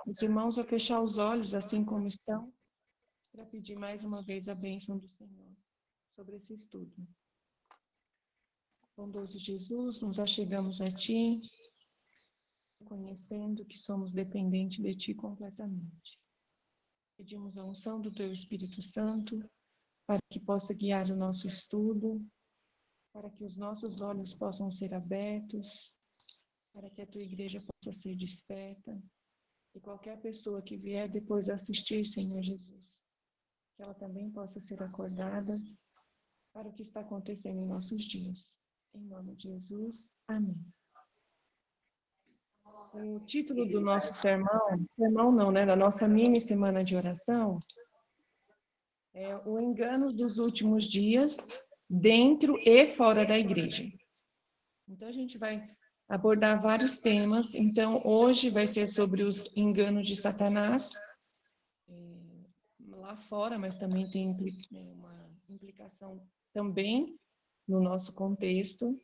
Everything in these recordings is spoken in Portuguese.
os irmãos a fechar os olhos, assim como estão, para pedir mais uma vez a bênção do Senhor sobre esse estudo. Bondoso Jesus, nos achegamos a Ti, conhecendo que somos dependentes de Ti completamente. Pedimos a unção do Teu Espírito Santo para que possa guiar o nosso estudo, para que os nossos olhos possam ser abertos, para que a Tua igreja possa ser desperta, e qualquer pessoa que vier depois assistir, Senhor Jesus, que ela também possa ser acordada para o que está acontecendo em nossos dias. Em nome de Jesus, amém. O título do nosso sermão não, né, da nossa mini semana de oração, é o engano dos últimos dias, dentro e fora da igreja. Então, a gente vai abordar vários temas. Então, hoje vai ser sobre os enganos de Satanás, lá fora, mas também tem uma implicação também no nosso contexto.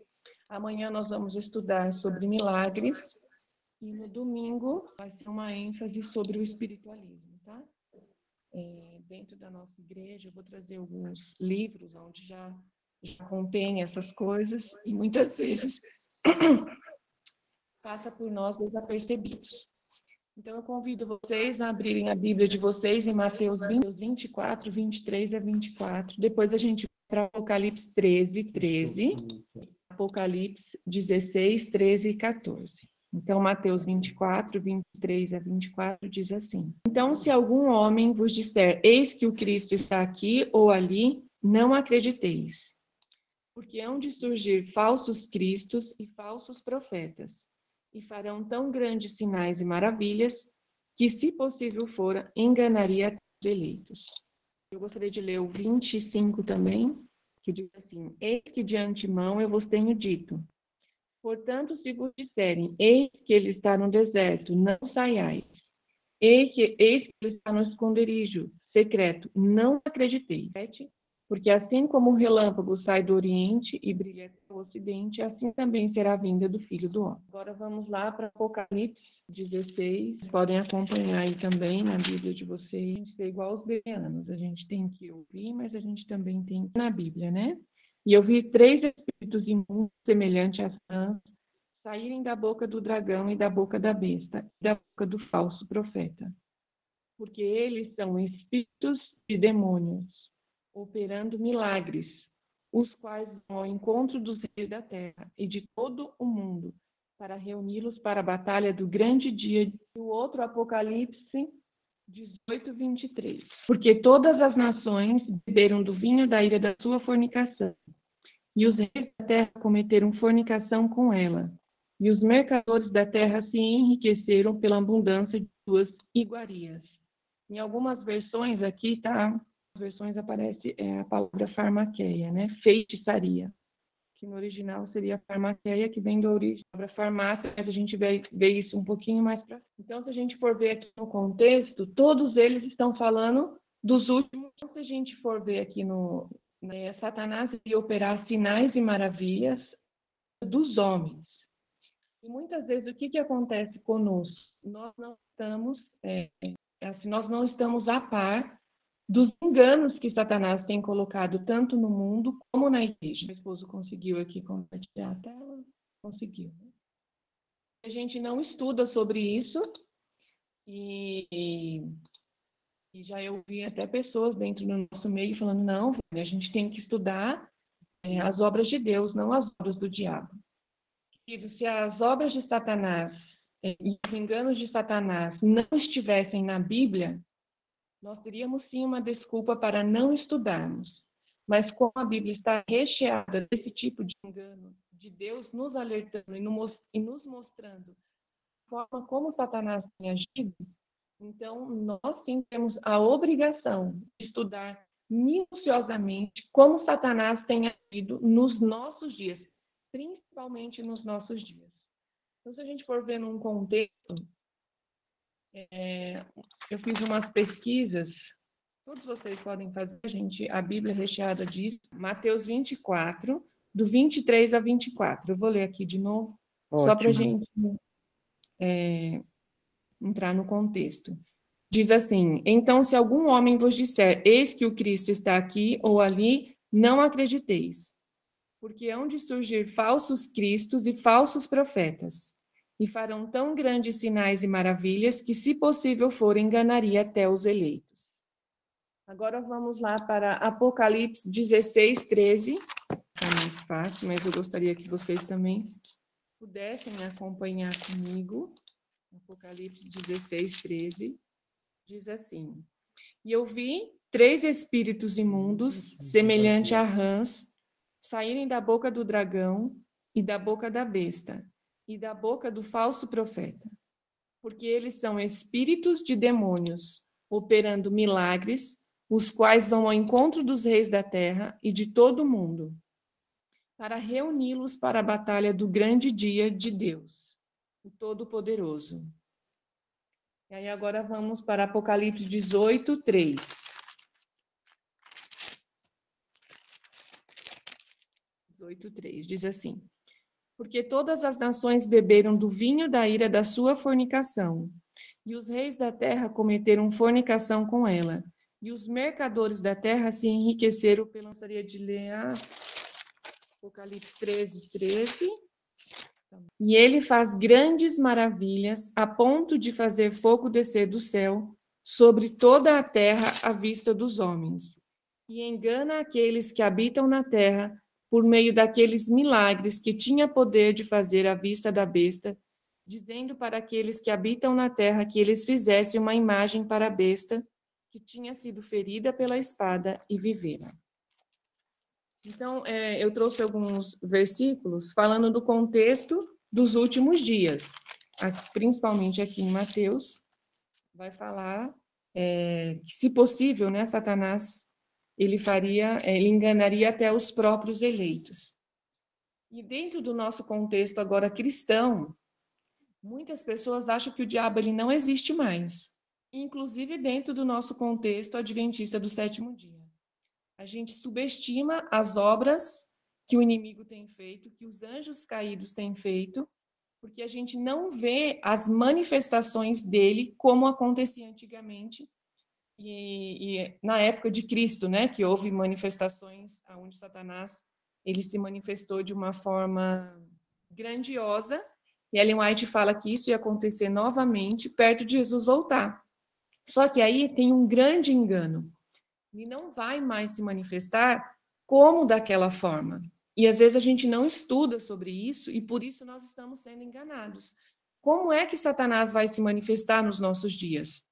Amanhã nós vamos estudar sobre milagres e no domingo vai ser uma ênfase sobre o espiritualismo, tá? Dentro da nossa igreja, eu vou trazer alguns livros onde já contém essas coisas e muitas vezes passa por nós desapercebidos. Então, eu convido vocês a abrirem a Bíblia de vocês em Mateus 24, 23 a 24. Depois a gente vai para Apocalipse 13, 13. Apocalipse 16, 13 e 14. Então, Mateus 24, 23 a 24 diz assim: Então, se algum homem vos disser, eis que o Cristo está aqui ou ali, não acrediteis. Porque hão de surgir falsos cristos e falsos profetas, e farão tão grandes sinais e maravilhas, que, se possível for, enganaria os eleitos. Eu gostaria de ler o 25 também, que diz assim: Eis que de antemão eu vos tenho dito. Portanto, se vos disserem, eis que ele está no deserto, não saiais. Eis que ele está no esconderijo secreto, não acrediteis. Porque assim como o relâmpago sai do Oriente e brilha até o Ocidente, assim também será a vinda do Filho do Homem. Agora vamos lá para Apocalipse 16. Vocês podem acompanhar aí também na Bíblia de vocês. A gente é igual aos bereanos, a gente tem que ouvir, mas a gente também tem na Bíblia, né? E eu vi 3 espíritos imundos semelhantes a rãs saírem da boca do dragão e da boca da besta, e da boca do falso profeta. Porque eles são espíritos de demônios, operando milagres, os quais vão ao encontro dos reis da terra e de todo o mundo, para reuni-los para a batalha do grande dia. E o outro Apocalipse 18, 23. Porque todas as nações beberam do vinho da ira da sua fornicação, e os reis da terra cometeram fornicação com ela, e os mercadores da terra se enriqueceram pela abundância de suas iguarias. Em algumas versões aqui, tá? Versões aparece a palavra farmaqueia, né? Feitiçaria, que no original seria farmaqueia, que vem da origem da palavra farmácia, mas a gente vê isso um pouquinho mais para frente. Então, se a gente for ver aqui no contexto, todos eles estão falando dos últimos. Se a gente for ver aqui Satanás iria operar sinais e maravilhas dos homens. E muitas vezes o que acontece conosco? Nós não estamos a par dos enganos que Satanás tem colocado tanto no mundo como na igreja. Meu esposo conseguiu aqui compartilhar a tela? Conseguiu. A gente não estuda sobre isso e já eu ouvi até pessoas dentro do nosso meio falando, não, a gente tem que estudar as obras de Deus, não as obras do diabo. E se as obras de Satanás e os enganos de Satanás não estivessem na Bíblia, nós teríamos sim uma desculpa para não estudarmos. Mas como a Bíblia está recheada desse tipo de engano, de Deus nos alertando e nos mostrando a forma como Satanás tem agido, então nós sim temos a obrigação de estudar minuciosamente como Satanás tem agido nos nossos dias, principalmente nos nossos dias. Então, se a gente for ver num contexto, eu fiz umas pesquisas, todos vocês podem fazer, gente, a Bíblia é recheada disso. Mateus 24, do 23 a 24. Eu vou ler aqui de novo, ótimo. Só para a gente entrar no contexto. Diz assim: então, se algum homem vos disser, eis que o Cristo está aqui ou ali, não acrediteis, porque hão de surgir falsos cristos e falsos profetas, e farão tão grandes sinais e maravilhas que, se possível for, enganaria até os eleitos. Agora vamos lá para Apocalipse 16, 13. É mais fácil, mas eu gostaria que vocês também pudessem acompanhar comigo. Apocalipse 16, 13. Diz assim: e eu vi 3 espíritos imundos, semelhante a rãs, saírem da boca do dragão e da boca da besta e da boca do falso profeta, porque eles são espíritos de demônios, operando milagres, os quais vão ao encontro dos reis da terra e de todo o mundo, para reuni-los para a batalha do grande dia de Deus, o Todo-Poderoso. E aí agora vamos para Apocalipse 18, 3. 18, 3, diz assim: porque todas as nações beberam do vinho da ira da sua fornicação, e os reis da terra cometeram fornicação com ela, e os mercadores da terra se enriqueceram pela... Gostaria de ler Apocalipse 13, 13. E ele faz grandes maravilhas, a ponto de fazer fogo descer do céu sobre toda a terra à vista dos homens, e engana aqueles que habitam na terra por meio daqueles milagres que tinha poder de fazer à vista da besta, dizendo para aqueles que habitam na terra que eles fizessem uma imagem para a besta, que tinha sido ferida pela espada e vivera. Então, eu trouxe alguns versículos falando do contexto dos últimos dias, principalmente aqui em Mateus, vai falar que, se possível, né, Satanás, ele enganaria até os próprios eleitos. E dentro do nosso contexto agora cristão, muitas pessoas acham que o diabo ele não existe mais, inclusive dentro do nosso contexto adventista do sétimo dia. A gente subestima as obras que o inimigo tem feito, que os anjos caídos têm feito, porque a gente não vê as manifestações dele como acontecia antigamente e na época de Cristo, né, que houve manifestações onde Satanás ele se manifestou de uma forma grandiosa, e Ellen White fala que isso ia acontecer novamente perto de Jesus voltar. Só que aí tem um grande engano. Ele não vai mais se manifestar como daquela forma. E às vezes a gente não estuda sobre isso e por isso nós estamos sendo enganados. Como é que Satanás vai se manifestar nos nossos dias?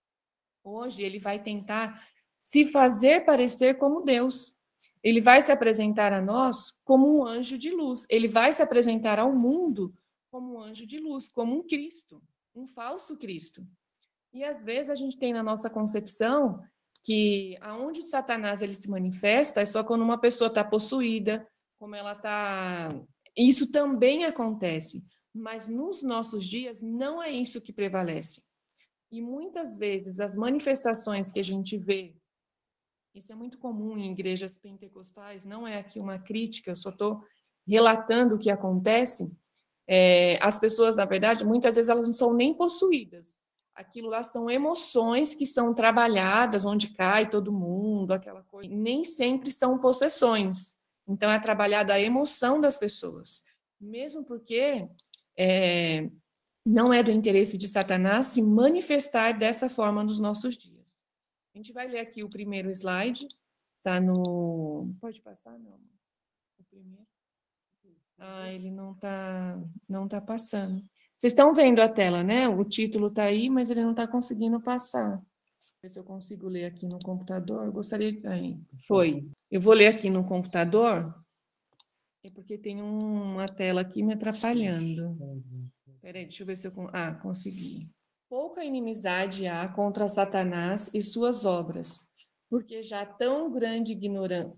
Hoje ele vai tentar se fazer parecer como Deus. Ele vai se apresentar a nós como um anjo de luz. Ele vai se apresentar ao mundo como um anjo de luz, como um Cristo, um falso Cristo. E às vezes a gente tem na nossa concepção que aonde Satanás ele se manifesta é só quando uma pessoa está possuída, como ela está... Isso também acontece, mas nos nossos dias não é isso que prevalece. E muitas vezes as manifestações que a gente vê, isso é muito comum em igrejas pentecostais, não é aqui uma crítica, eu só estou relatando o que acontece, as pessoas, na verdade, muitas vezes elas não são nem possuídas. Aquilo lá são emoções que são trabalhadas, onde cai todo mundo, aquela coisa. Nem sempre são possessões. Então, é trabalhada a emoção das pessoas. Mesmo porque não é do interesse de Satanás se manifestar dessa forma nos nossos dias. A gente vai ler aqui o primeiro slide. Está no... Pode passar, não? O primeiro. Ele não tá passando. Vocês estão vendo a tela, né? O título está aí, mas ele não está conseguindo passar. Deixa eu ver se eu consigo ler aqui no computador. Eu gostaria de... Foi. Eu vou ler aqui no computador, porque tem uma tela aqui me atrapalhando. Peraí, deixa eu ver se eu... consegui. Pouca inimizade há contra Satanás e suas obras, porque há tão grande ignorância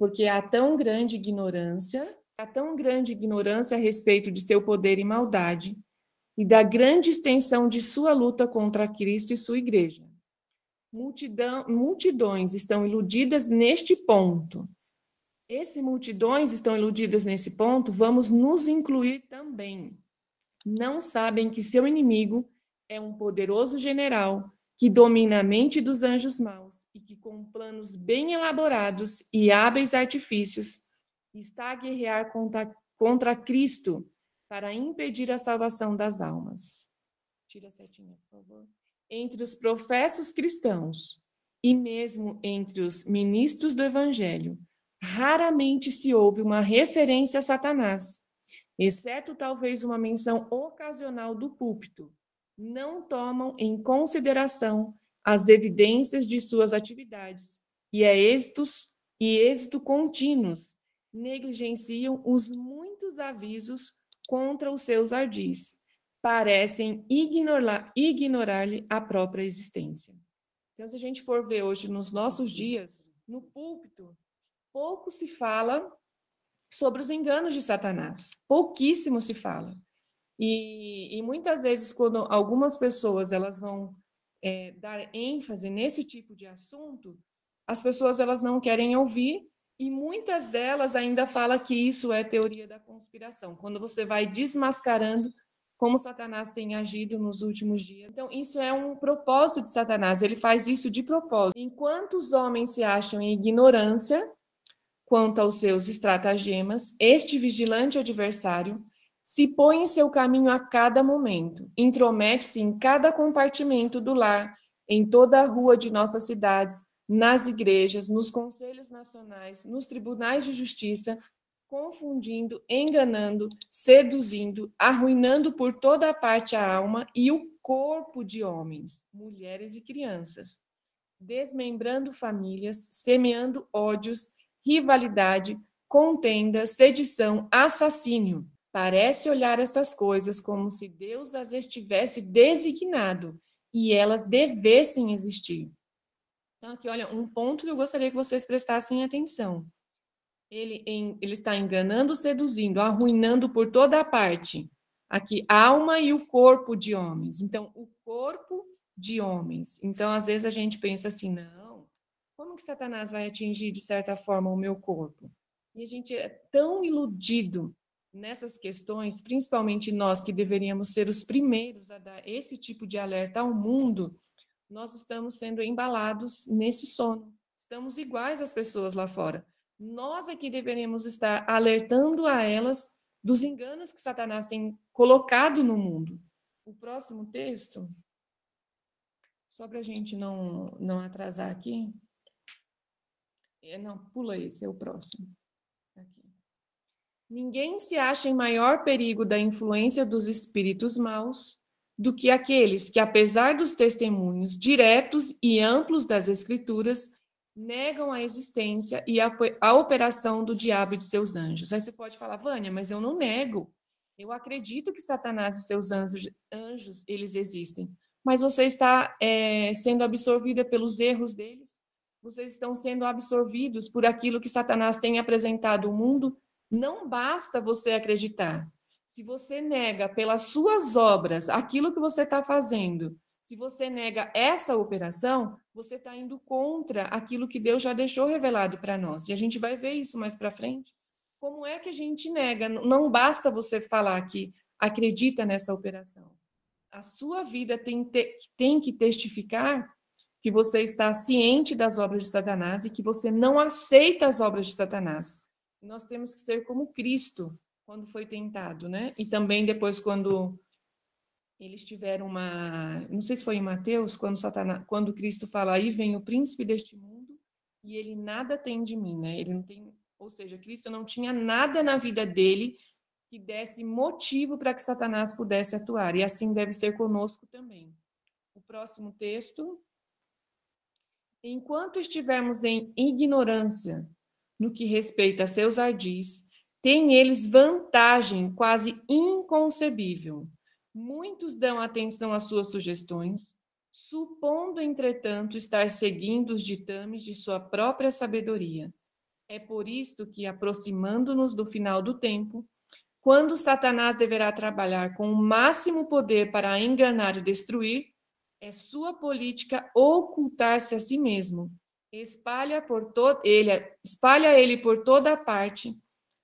a respeito de seu poder e maldade, e da grande extensão de sua luta contra Cristo e sua igreja. Multidões estão iludidas neste ponto. Multidões estão iludidas nesse ponto, vamos nos incluir também. Não sabem que seu inimigo é um poderoso general que domina a mente dos anjos maus e que, com planos bem elaborados e hábeis artifícios, está a guerrear contra Cristo para impedir a salvação das almas. Tira a setinha, por favor. Entre os professos cristãos e mesmo entre os ministros do Evangelho, raramente se ouve uma referência a Satanás, exceto talvez uma menção ocasional do púlpito. Não tomam em consideração as evidências de suas atividades e êxito contínuos negligenciam os muitos avisos contra os seus ardis. Parecem ignorar-lhe a própria existência. Então, se a gente for ver hoje nos nossos dias, no púlpito, pouco se fala sobre os enganos de Satanás. Pouquíssimo se fala. E muitas vezes, quando algumas pessoas elas vão dar ênfase nesse tipo de assunto, as pessoas elas não querem ouvir e muitas delas ainda falam que isso é teoria da conspiração, quando você vai desmascarando como Satanás tem agido nos últimos dias. Então, isso é um propósito de Satanás, ele faz isso de propósito. Enquanto os homens se acham em ignorância quanto aos seus estratagemas, este vigilante adversário se põe em seu caminho a cada momento, intromete-se em cada compartimento do lar, em toda a rua de nossas cidades, nas igrejas, nos conselhos nacionais, nos tribunais de justiça, confundindo, enganando, seduzindo, arruinando por toda a parte a alma e o corpo de homens, mulheres e crianças, desmembrando famílias, semeando ódios, rivalidade, contenda, sedição, assassínio. Parece olhar estas coisas como se Deus as estivesse designado e elas devessem existir. Então, aqui, olha, um ponto que eu gostaria que vocês prestassem atenção. Ele está enganando, seduzindo, arruinando por toda a parte. Aqui, alma e o corpo de homens. Então, o corpo de homens. Então, às vezes a gente pensa assim, não, como que Satanás vai atingir, de certa forma, o meu corpo? E a gente é tão iludido nessas questões, principalmente nós que deveríamos ser os primeiros a dar esse tipo de alerta ao mundo, nós estamos sendo embalados nesse sono. Estamos iguais às pessoas lá fora. Nós aqui deveríamos estar alertando a elas dos enganos que Satanás tem colocado no mundo. O próximo texto, só para a gente não atrasar aqui. Não, pula esse, é o próximo. Aqui. Ninguém se acha em maior perigo da influência dos espíritos maus do que aqueles que, apesar dos testemunhos diretos e amplos das Escrituras, negam a existência e a operação do diabo e de seus anjos. Aí você pode falar, Vânia, mas eu não nego. Eu acredito que Satanás e seus anjos eles existem. Mas você está sendo absorvida pelos erros deles? Vocês estão sendo absorvidos por aquilo que Satanás tem apresentado ao mundo? Não basta você acreditar. Se você nega pelas suas obras aquilo que você está fazendo, se você nega essa operação, você está indo contra aquilo que Deus já deixou revelado para nós. E a gente vai ver isso mais para frente. Como é que a gente nega? Não basta você falar que acredita nessa operação. A sua vida tem que testificar que você está ciente das obras de Satanás e que você não aceita as obras de Satanás. Nós temos que ser como Cristo, quando foi tentado, né? E também depois quando eles tiveram não sei se foi em Mateus, quando Cristo fala, aí vem o príncipe deste mundo e ele nada tem de mim, né? Ele não tem, ou seja, Cristo não tinha nada na vida dele que desse motivo para que Satanás pudesse atuar, e assim deve ser conosco também. O próximo texto. Enquanto estivermos em ignorância no que respeita a seus ardis, têm eles vantagem quase inconcebível. Muitos dão atenção às suas sugestões, supondo, entretanto, estar seguindo os ditames de sua própria sabedoria. É por isto que, aproximando-nos do final do tempo, quando Satanás deverá trabalhar com o máximo poder para enganar e destruir, é sua política ocultar-se a si mesmo. Espalha ele por toda parte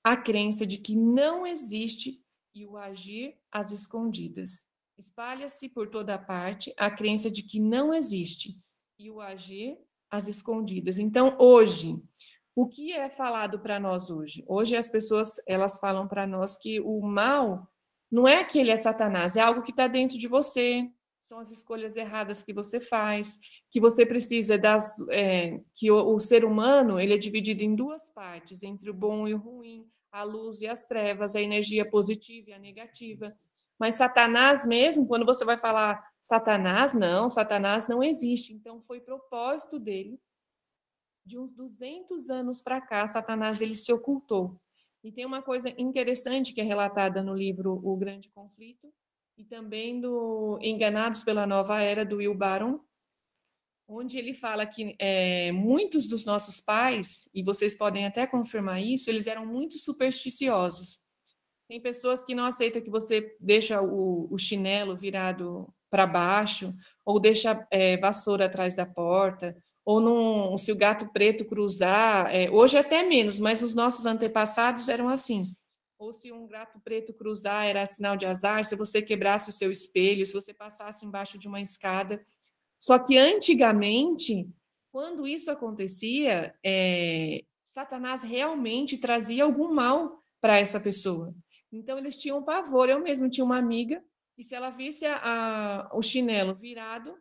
a crença de que não existe e o agir às escondidas. Espalha-se por toda parte a crença de que não existe e o agir às escondidas. Então, hoje, o que é falado para nós hoje? Hoje as pessoas, elas falam para nós que o mal não é que ele é Satanás, é algo que está dentro de você, são as escolhas erradas que você faz, que você precisa que o ser humano, ele é dividido em duas partes, entre o bom e o ruim, a luz e as trevas, a energia positiva e a negativa. Mas Satanás mesmo, quando você vai falar Satanás não existe. Então, foi propósito dele. De uns 200 anos para cá, Satanás ele se ocultou. E tem uma coisa interessante que é relatada no livro O Grande Conflito, e também do Enganados pela Nova Era, do Will Barron, onde ele fala que muitos dos nossos pais, e vocês podem até confirmar isso, eles eram muito supersticiosos. Tem pessoas que não aceitam que você deixa o chinelo virado para baixo, ou deixa vassoura atrás da porta, ou se o gato preto cruzar, hoje até menos, mas os nossos antepassados eram assim. Ou se um gato preto cruzar era sinal de azar, se você quebrasse o seu espelho, se você passasse embaixo de uma escada. Só que antigamente, quando isso acontecia, Satanás realmente trazia algum mal para essa pessoa. Então, eles tinham pavor. Eu mesmo tinha uma amiga, e se ela visse o chinelo virado,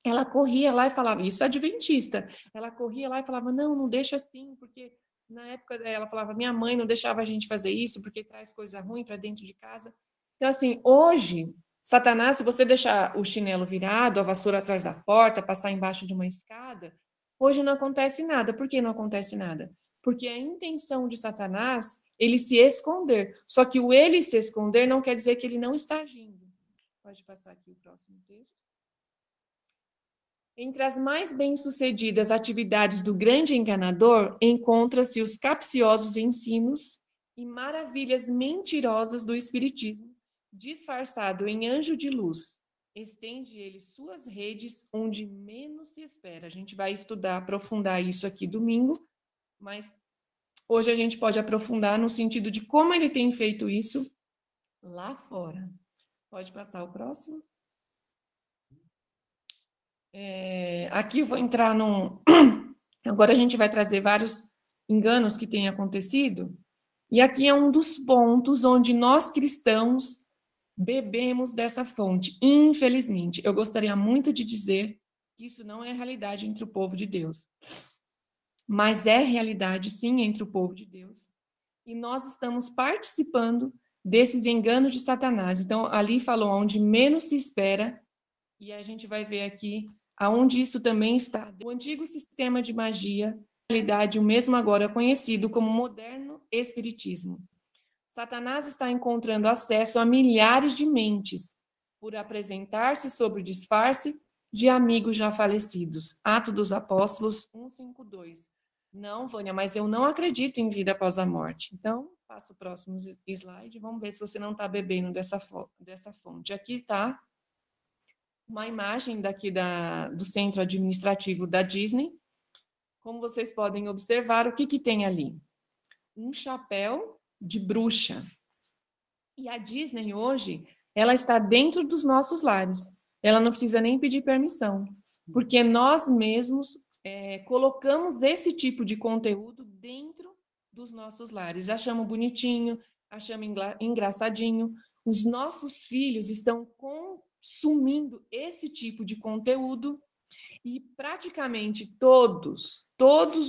ela corria lá e falava, isso é adventista, ela corria lá e falava, não deixa assim, porque na época ela falava, minha mãe não deixava a gente fazer isso, porque traz coisa ruim para dentro de casa. Então, assim, hoje, Satanás, se você deixar o chinelo virado, a vassoura atrás da porta, passar embaixo de uma escada, hoje não acontece nada. Por que não acontece nada? Porque a intenção de Satanás, ele se esconder. Só que o ele se esconder não quer dizer que ele não está agindo. Pode passar aqui o próximo texto. Entre as mais bem-sucedidas atividades do grande enganador, encontra-se os capciosos ensinos e maravilhas mentirosas do espiritismo, disfarçado em anjo de luz. Estende ele suas redes onde menos se espera. A gente vai estudar, aprofundar isso aqui domingo, mas hoje a gente pode aprofundar no sentido de como ele tem feito isso lá fora. Pode passar o próximo? Aqui eu vou entrar num... Agora a gente vai trazer vários enganos que têm acontecido, e aqui é um dos pontos onde nós cristãos bebemos dessa fonte, infelizmente. Eu gostaria muito de dizer que isso não é realidade entre o povo de Deus, mas é realidade, sim, entre o povo de Deus, e nós estamos participando desses enganos de Satanás. Então, ali falou onde menos se espera, e a gente vai ver aqui aonde isso também está. O antigo sistema de magia, na realidade, o mesmo agora conhecido como moderno espiritismo. Satanás está encontrando acesso a milhares de mentes por apresentar-se sob o disfarce de amigos já falecidos. Atos dos Apóstolos 1:52. Não, Vânia, mas eu não acredito em vida após a morte. Então, passa o próximo slide. Vamos ver se você não está bebendo dessa fonte. Aqui está uma imagem daqui do centro administrativo da Disney. Como vocês podem observar, o que tem ali? Um chapéu de bruxa. E a Disney hoje, ela está dentro dos nossos lares. Ela não precisa nem pedir permissão, porque nós mesmos colocamos esse tipo de conteúdo dentro dos nossos lares. Achamos bonitinho, achamos engraçadinho. Os nossos filhos estão consumindo esse tipo de conteúdo e praticamente todos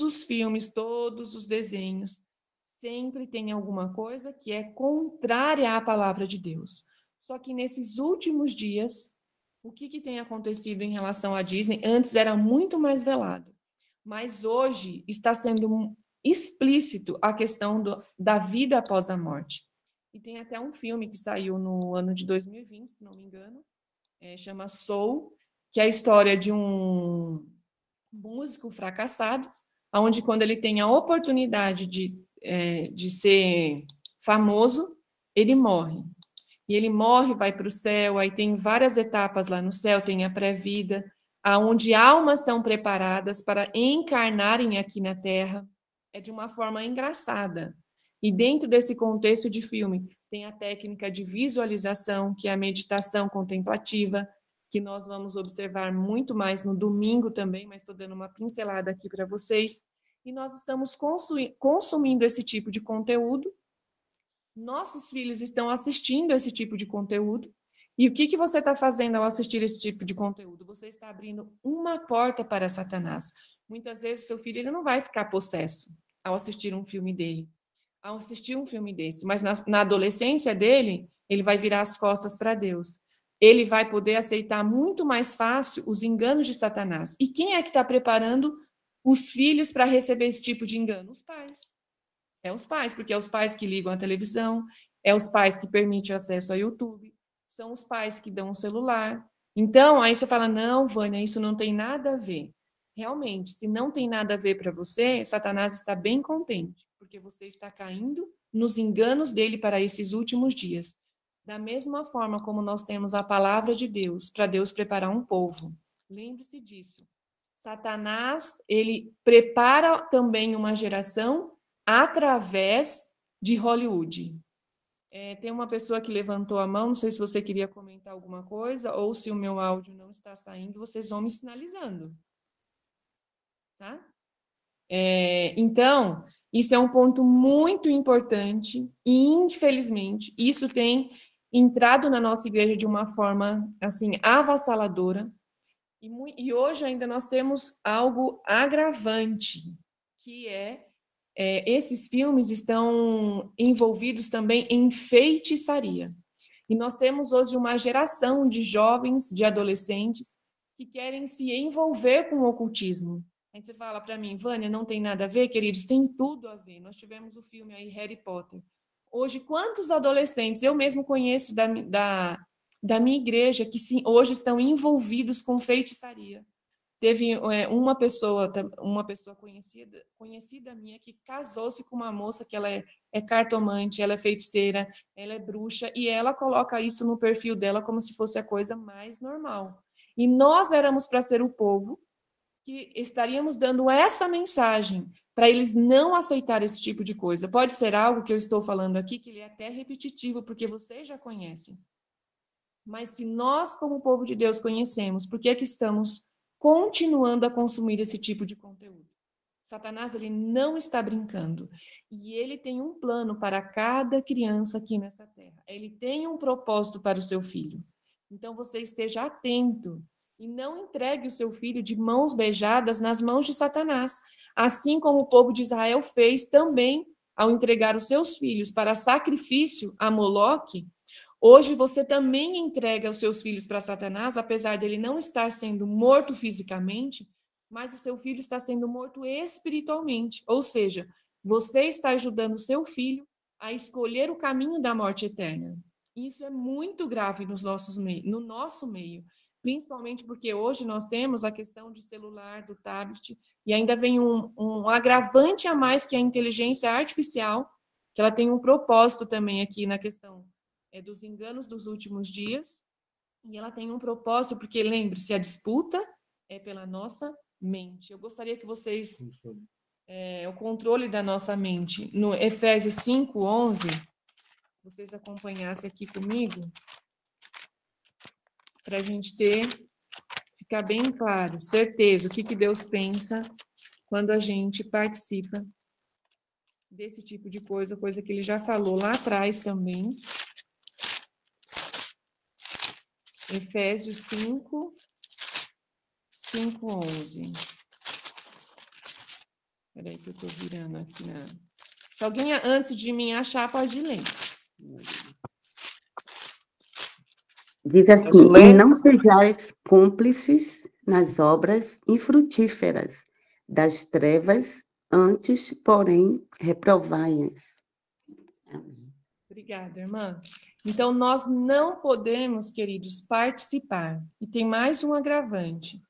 os filmes, todos os desenhos, sempre tem alguma coisa que é contrária à palavra de Deus. Só que nesses últimos dias, o que tem acontecido em relação à Disney? Antes era muito mais velado, mas hoje está sendo explícito a questão da vida após a morte. E tem até um filme que saiu no ano de 2020, se não me engano, chama Soul, que é a história de um músico fracassado, onde quando ele tem a oportunidade de ser famoso, ele morre. E ele morre, vai para o céu, aí tem várias etapas lá no céu, tem a pré-vida, onde almas são preparadas para encarnarem aqui na Terra. É de uma forma engraçada. E dentro desse contexto de filme, tem a técnica de visualização, que é a meditação contemplativa, que nós vamos observar muito mais no domingo também, mas estou dando uma pincelada aqui para vocês. E nós estamos consumindo esse tipo de conteúdo. Nossos filhos estão assistindo esse tipo de conteúdo. E o que você está fazendo ao assistir esse tipo de conteúdo? Você está abrindo uma porta para Satanás. Muitas vezes, seu filho ele não vai ficar possesso ao assistir um filme dele, ao assistir um filme desse, mas na adolescência dele, ele vai virar as costas para Deus. Ele vai poder aceitar muito mais fácil os enganos de Satanás. E quem é que está preparando os filhos para receber esse tipo de engano? Os pais. É os pais, porque é os pais que ligam a televisão, é os pais que permitem acesso ao YouTube, são os pais que dão o celular. Então, aí você fala, não, Vânia, isso não tem nada a ver. Realmente, se não tem nada a ver para você, Satanás está bem contente, porque você está caindo nos enganos dele para esses últimos dias. Da mesma forma como nós temos a palavra de Deus, para Deus preparar um povo. Lembre-se disso. Satanás, ele prepara também uma geração através de Hollywood. Tem uma pessoa que levantou a mão, não sei se você queria comentar alguma coisa, ou se o meu áudio não está saindo, vocês vão me sinalizando. Tá? Então, isso é um ponto muito importante, e infelizmente, isso tem entrado na nossa igreja de uma forma, assim, avassaladora, e hoje ainda nós temos algo agravante, que esses filmes estão envolvidos também em feitiçaria. E nós temos hoje uma geração de jovens, de adolescentes, que querem se envolver com o ocultismo. Aí você fala para mim, Vânia, não tem nada a ver, queridos? Tem tudo a ver. Nós tivemos o filme aí, Harry Potter. Hoje, quantos adolescentes, eu mesmo conheço da minha igreja, que sim, hoje estão envolvidos com feitiçaria. Teve uma pessoa conhecida minha que casou-se com uma moça que ela é cartomante, ela é feiticeira, ela é bruxa, e ela coloca isso no perfil dela como se fosse a coisa mais normal. E nós éramos para ser o povo que estaríamos dando essa mensagem para eles não aceitarem esse tipo de coisa. Pode ser algo que eu estou falando aqui, que ele é até repetitivo, porque vocês já conhecem. Mas se nós, como povo de Deus, conhecemos, por que é que estamos continuando a consumir esse tipo de conteúdo? Satanás, ele não está brincando. E ele tem um plano para cada criança aqui nessa terra. Ele tem um propósito para o seu filho. Então, você esteja atento e não entregue o seu filho de mãos beijadas nas mãos de Satanás. Assim como o povo de Israel fez também ao entregar os seus filhos para sacrifício a Moloque. Hoje você também entrega os seus filhos para Satanás, apesar dele não estar sendo morto fisicamente, mas o seu filho está sendo morto espiritualmente. Ou seja, você está ajudando o seu filho a escolher o caminho da morte eterna. Isso é muito grave no nosso meio, principalmente porque hoje nós temos a questão de celular, do tablet, e ainda vem um agravante a mais, que é a inteligência artificial, que ela tem um propósito também aqui na questão dos enganos dos últimos dias, e ela tem um propósito, porque lembre-se, a disputa é pela nossa mente. Eu gostaria que vocês, o controle da nossa mente, no Efésios 5:11, vocês acompanhassem aqui comigo, para a gente ficar bem claro, certeza, o que Deus pensa quando a gente participa desse tipo de coisa que ele já falou lá atrás também. Efésios 5:11. Espera aí que eu estou virando aqui na... Se alguém antes de mim achar, pode ler. Diz assim, e não sejais cúmplices nas obras infrutíferas das trevas, antes, porém, reprovai-as. Obrigada, irmã. Então, nós não podemos, queridos, participar. E tem mais um agravante.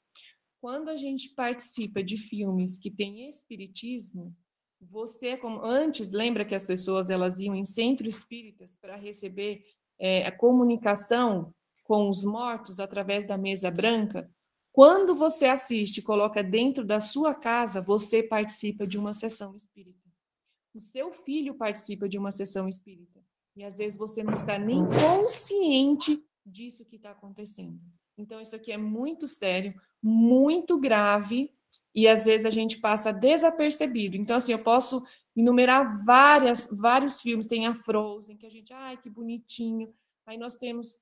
Quando a gente participa de filmes que têm espiritismo, você, como antes, lembra que as pessoas elas iam em centros espíritas para receber a comunicação com os mortos através da mesa branca? Quando você assiste e coloca dentro da sua casa, você participa de uma sessão espírita. O seu filho participa de uma sessão espírita. E às vezes você não está nem consciente disso que está acontecendo. Então, isso aqui é muito sério, muito grave, e às vezes a gente passa desapercebido. Então, assim, eu posso enumerar vários filmes. Tem a Frozen, que a gente, ai, que bonitinho. Aí nós temos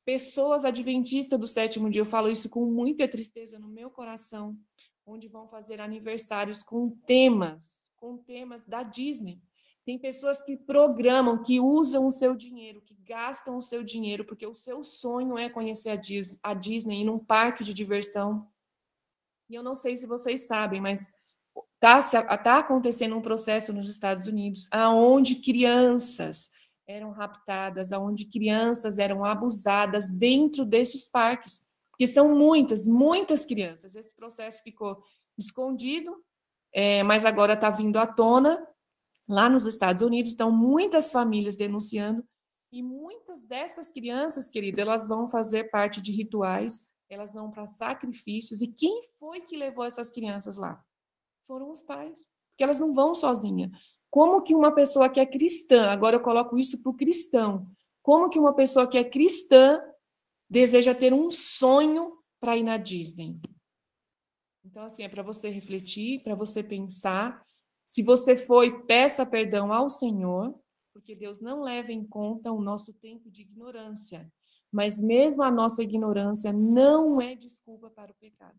pessoas adventistas do sétimo dia, eu falo isso com muita tristeza no meu coração, onde vão fazer aniversários com temas da Disney. Tem pessoas que programam, que usam o seu dinheiro, que gastam o seu dinheiro, porque o seu sonho é conhecer a Disney, ir num parque de diversão. E eu não sei se vocês sabem, mas tá acontecendo um processo nos Estados Unidos, aonde crianças eram raptadas, aonde crianças eram abusadas dentro desses parques, porque são muitas crianças. Esse processo ficou escondido, mas agora está vindo à tona. Lá nos Estados Unidos estão muitas famílias denunciando, e muitas dessas crianças, querida, elas vão fazer parte de rituais, elas vão para sacrifícios. E quem foi que levou essas crianças lá? Foram os pais, porque elas não vão sozinha. Como que uma pessoa que é cristã, agora eu coloco isso para o cristão, como que uma pessoa que é cristã deseja ter um sonho para ir na Disney? Então, assim, é para você refletir, para você pensar. Se você foi, peça perdão ao Senhor, porque Deus não leva em conta o nosso tempo de ignorância. Mas mesmo a nossa ignorância não é desculpa para o pecado.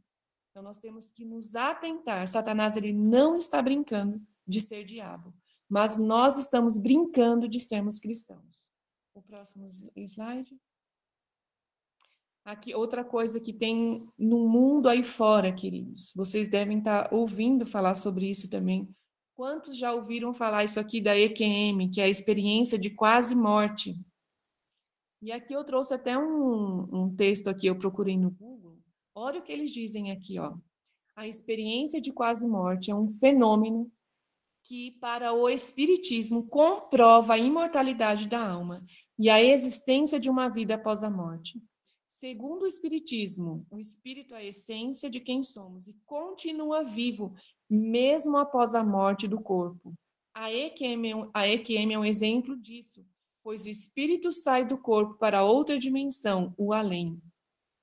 Então, nós temos que nos atentar. Satanás, ele não está brincando de ser diabo, mas nós estamos brincando de sermos cristãos. O próximo slide. Aqui, outra coisa que tem no mundo aí fora, queridos. Vocês devem estar ouvindo falar sobre isso também. Quantos já ouviram falar isso aqui da EQM, que é a experiência de quase morte? E aqui eu trouxe até um texto aqui, eu procurei no Google. Olha o que eles dizem aqui, ó. A experiência de quase morte é um fenômeno que, para o espiritismo, comprova a imortalidade da alma e a existência de uma vida após a morte. Segundo o espiritismo, o espírito é a essência de quem somos e continua vivo mesmo após a morte do corpo. A EQM é um exemplo disso, pois o espírito sai do corpo para outra dimensão, o além.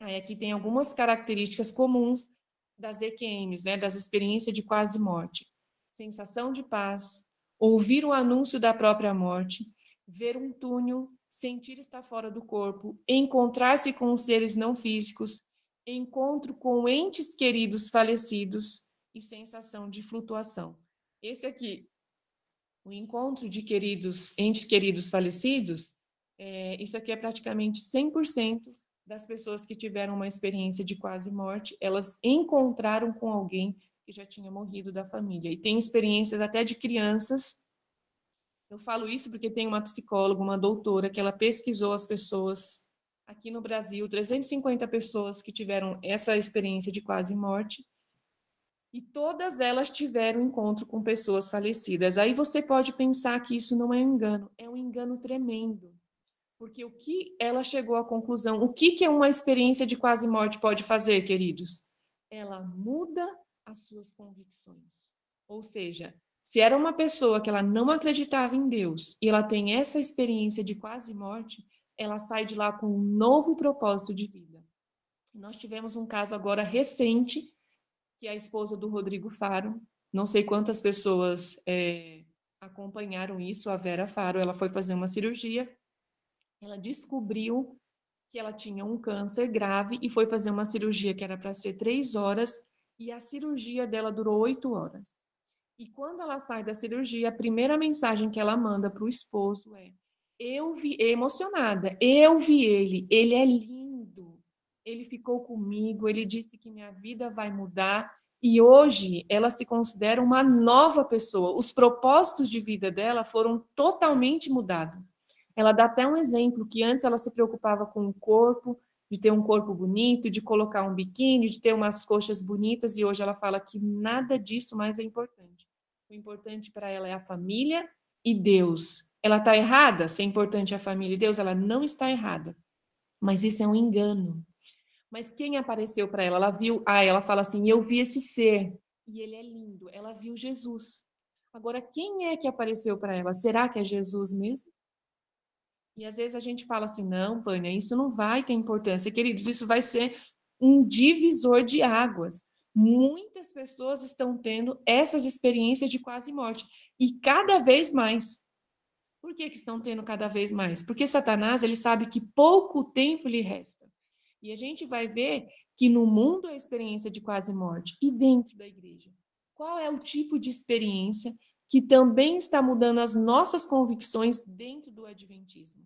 Aí aqui tem algumas características comuns das EQMs, né, das experiências de quase morte. Sensação de paz, ouvir o anúncio da própria morte, ver um túnel, sentir estar fora do corpo, encontrar-se com os seres não físicos, encontro com entes queridos falecidos e sensação de flutuação. Esse aqui, o encontro de entes queridos falecidos, isso aqui é praticamente 100% das pessoas que tiveram uma experiência de quase morte, elas encontraram com alguém que já tinha morrido da família. E tem experiências até de crianças. Eu falo isso porque tem uma psicóloga, uma doutora, que ela pesquisou as pessoas aqui no Brasil, 350 pessoas que tiveram essa experiência de quase morte, e todas elas tiveram encontro com pessoas falecidas. Aí você pode pensar que isso não é um engano tremendo. Porque o que ela chegou à conclusão, o que uma experiência de quase morte pode fazer, queridos? Ela muda as suas convicções. Ou seja, se era uma pessoa que ela não acreditava em Deus e ela tem essa experiência de quase morte, ela sai de lá com um novo propósito de vida. Nós tivemos um caso agora recente, que é a esposa do Rodrigo Faro. Não sei quantas pessoas acompanharam isso, a Vera Faro, ela foi fazer uma cirurgia. Ela descobriu que ela tinha um câncer grave e foi fazer uma cirurgia que era para ser 3 horas, e a cirurgia dela durou 8 horas. E quando ela sai da cirurgia, a primeira mensagem que ela manda para o esposo é: emocionada, eu vi ele é lindo, ele ficou comigo, ele disse que minha vida vai mudar, e hoje ela se considera uma nova pessoa. Os propósitos de vida dela foram totalmente mudados. Ela dá até um exemplo, que antes ela se preocupava com o corpo, de ter um corpo bonito, de colocar um biquíni, de ter umas coxas bonitas, e hoje ela fala que nada disso mais é importante. O importante para ela é a família e Deus. Ela está errada? Se é importante a família e Deus, ela não está errada. Mas isso é um engano. Mas quem apareceu para ela? Ela viu, ela fala assim, eu vi esse ser, e ele é lindo. Ela viu Jesus. Agora, quem é que apareceu para ela? Será que é Jesus mesmo? E às vezes a gente fala assim, não, Vânia, isso não vai ter importância. Queridos, isso vai ser um divisor de águas. Muitas pessoas estão tendo essas experiências de quase morte. E cada vez mais. Por que estão tendo cada vez mais? Porque Satanás, ele sabe que pouco tempo lhe resta. E a gente vai ver que no mundo a experiência de quase morte e dentro da igreja. Qual é o tipo de experiência que também está mudando as nossas convicções dentro do adventismo?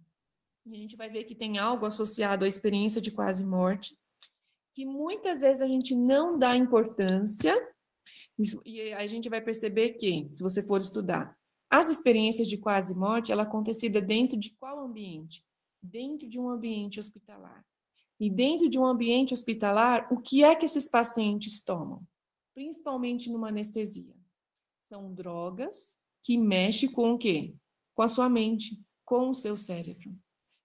E a gente vai ver que tem algo associado à experiência de quase morte, que muitas vezes a gente não dá importância, e a gente vai perceber que, se você for estudar, as experiências de quase morte, ela é acontecida dentro de qual ambiente? Dentro de um ambiente hospitalar. E dentro de um ambiente hospitalar, o que é que esses pacientes tomam? Principalmente numa anestesia. São drogas que mexem com o quê? Com a sua mente, com o seu cérebro.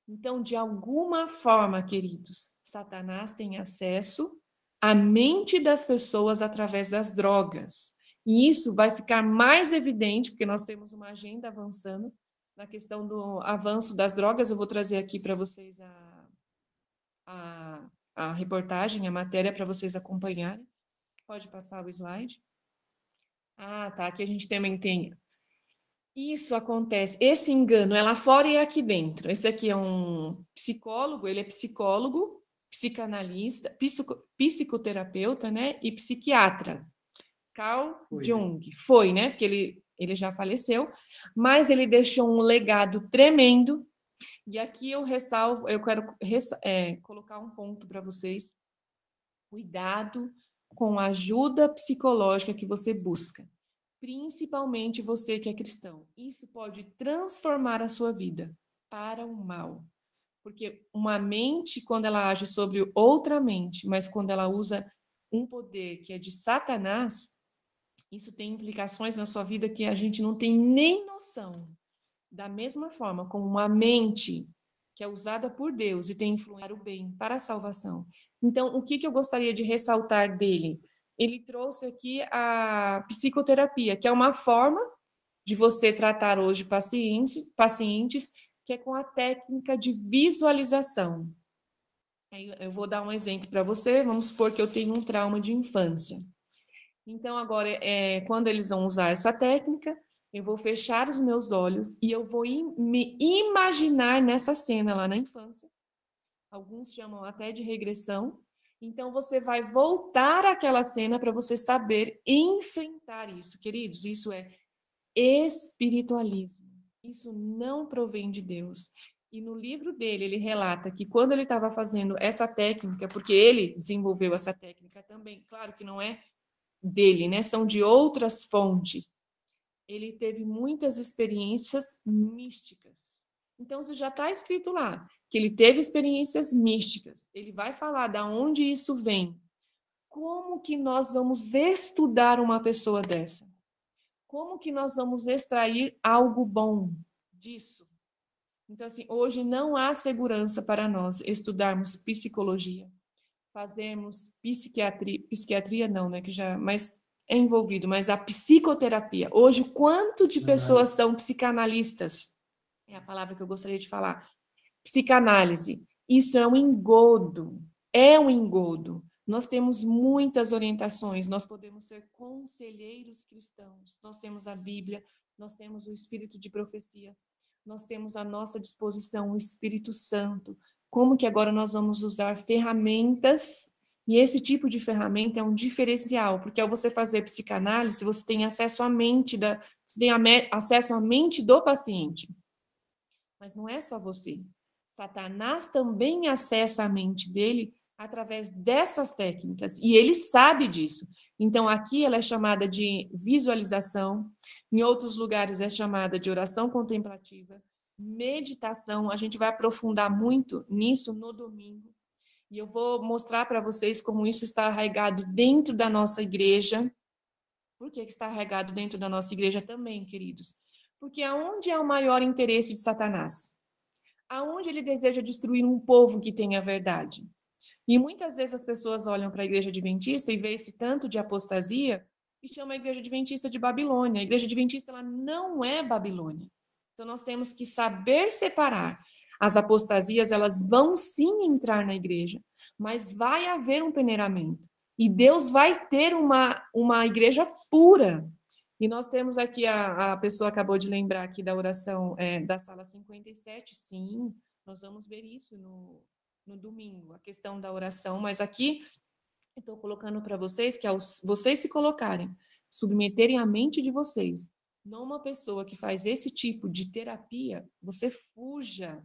Então, de alguma forma, queridos, Satanás tem acesso à mente das pessoas através das drogas. E isso vai ficar mais evidente, porque nós temos uma agenda avançando na questão do avanço das drogas. Eu vou trazer aqui para vocês a reportagem, a matéria, para vocês acompanharem. Pode passar o slide. Ah, tá. Aqui a gente também tem. Isso acontece, esse engano é lá fora e é aqui dentro. Esse aqui é um psicólogo, ele é psicólogo, psicanalista, psicoterapeuta, né, e psiquiatra. Carl Jung, foi, né, porque ele já faleceu, mas ele deixou um legado tremendo, e aqui eu ressalvo, eu quero colocar um ponto para vocês. Cuidado com a ajuda psicológica que você busca. Principalmente você que é cristão. Isso pode transformar a sua vida para o mal. Porque uma mente, quando ela age sobre outra mente, mas quando ela usa um poder que é de Satanás, isso tem implicações na sua vida que a gente não tem nem noção. Da mesma forma, como uma mente que é usada por Deus e tem influência para o bem, para a salvação. Então, o que eu gostaria de ressaltar dele? Ele trouxe aqui a psicoterapia, que é uma forma de você tratar hoje pacientes que é com a técnica de visualização. Eu vou dar um exemplo para você. Vamos supor que eu tenho um trauma de infância. Então, agora, quando eles vão usar essa técnica, eu vou fechar os meus olhos e eu vou me imaginar nessa cena lá na infância. Alguns chamam até de regressão. Então, você vai voltar àquela cena para você saber enfrentar isso. Queridos, isso é espiritualismo. Isso não provém de Deus. E no livro dele, ele relata que quando ele estava fazendo essa técnica, porque ele desenvolveu essa técnica também, claro que não é dele, né? São de outras fontes. Ele teve muitas experiências místicas. Então, isso já está escrito lá, que ele teve experiências místicas. Ele vai falar de onde isso vem. Como que nós vamos estudar uma pessoa dessa? Como que nós vamos extrair algo bom disso? Então, assim, hoje não há segurança para nós estudarmos psicologia, fazermos psiquiatria não, né, que já, mas é envolvido, mas a psicoterapia. Hoje, o quanto de pessoas são psicanalistas? É a palavra que eu gostaria de falar. Psicanálise. Isso é um engodo. É um engodo. Nós temos muitas orientações, nós podemos ser conselheiros cristãos. Nós temos a Bíblia, nós temos o espírito de profecia, nós temos à nossa disposição o Espírito Santo. Como que agora nós vamos usar ferramentas, e esse tipo de ferramenta é um diferencial, porque ao você fazer psicanálise, você tem acesso à mente você tem acesso à mente do paciente. Mas não é só você. Satanás também acessa a mente dele através dessas técnicas, e ele sabe disso. Então, aqui ela é chamada de visualização, em outros lugares é chamada de oração contemplativa, meditação. A gente vai aprofundar muito nisso no domingo, e eu vou mostrar para vocês como isso está arraigado dentro da nossa igreja. Por que está arraigado dentro da nossa igreja também, queridos? Porque aonde é o maior interesse de Satanás? Aonde ele deseja destruir um povo que tem a verdade? E muitas vezes as pessoas olham para a igreja adventista e vê esse tanto de apostasia e chama a Igreja Adventista de Babilônia. A Igreja Adventista ela não é Babilônia. Então, nós temos que saber separar. As apostasias, elas vão sim entrar na igreja, mas vai haver um peneiramento. E Deus vai ter uma igreja pura. E nós temos aqui, a pessoa acabou de lembrar aqui da oração da sala 57, sim, nós vamos ver isso no domingo, a questão da oração, mas aqui eu estou colocando para vocês que vocês se colocarem, submeterem a mente de vocês, não uma pessoa que faz esse tipo de terapia, você fuja,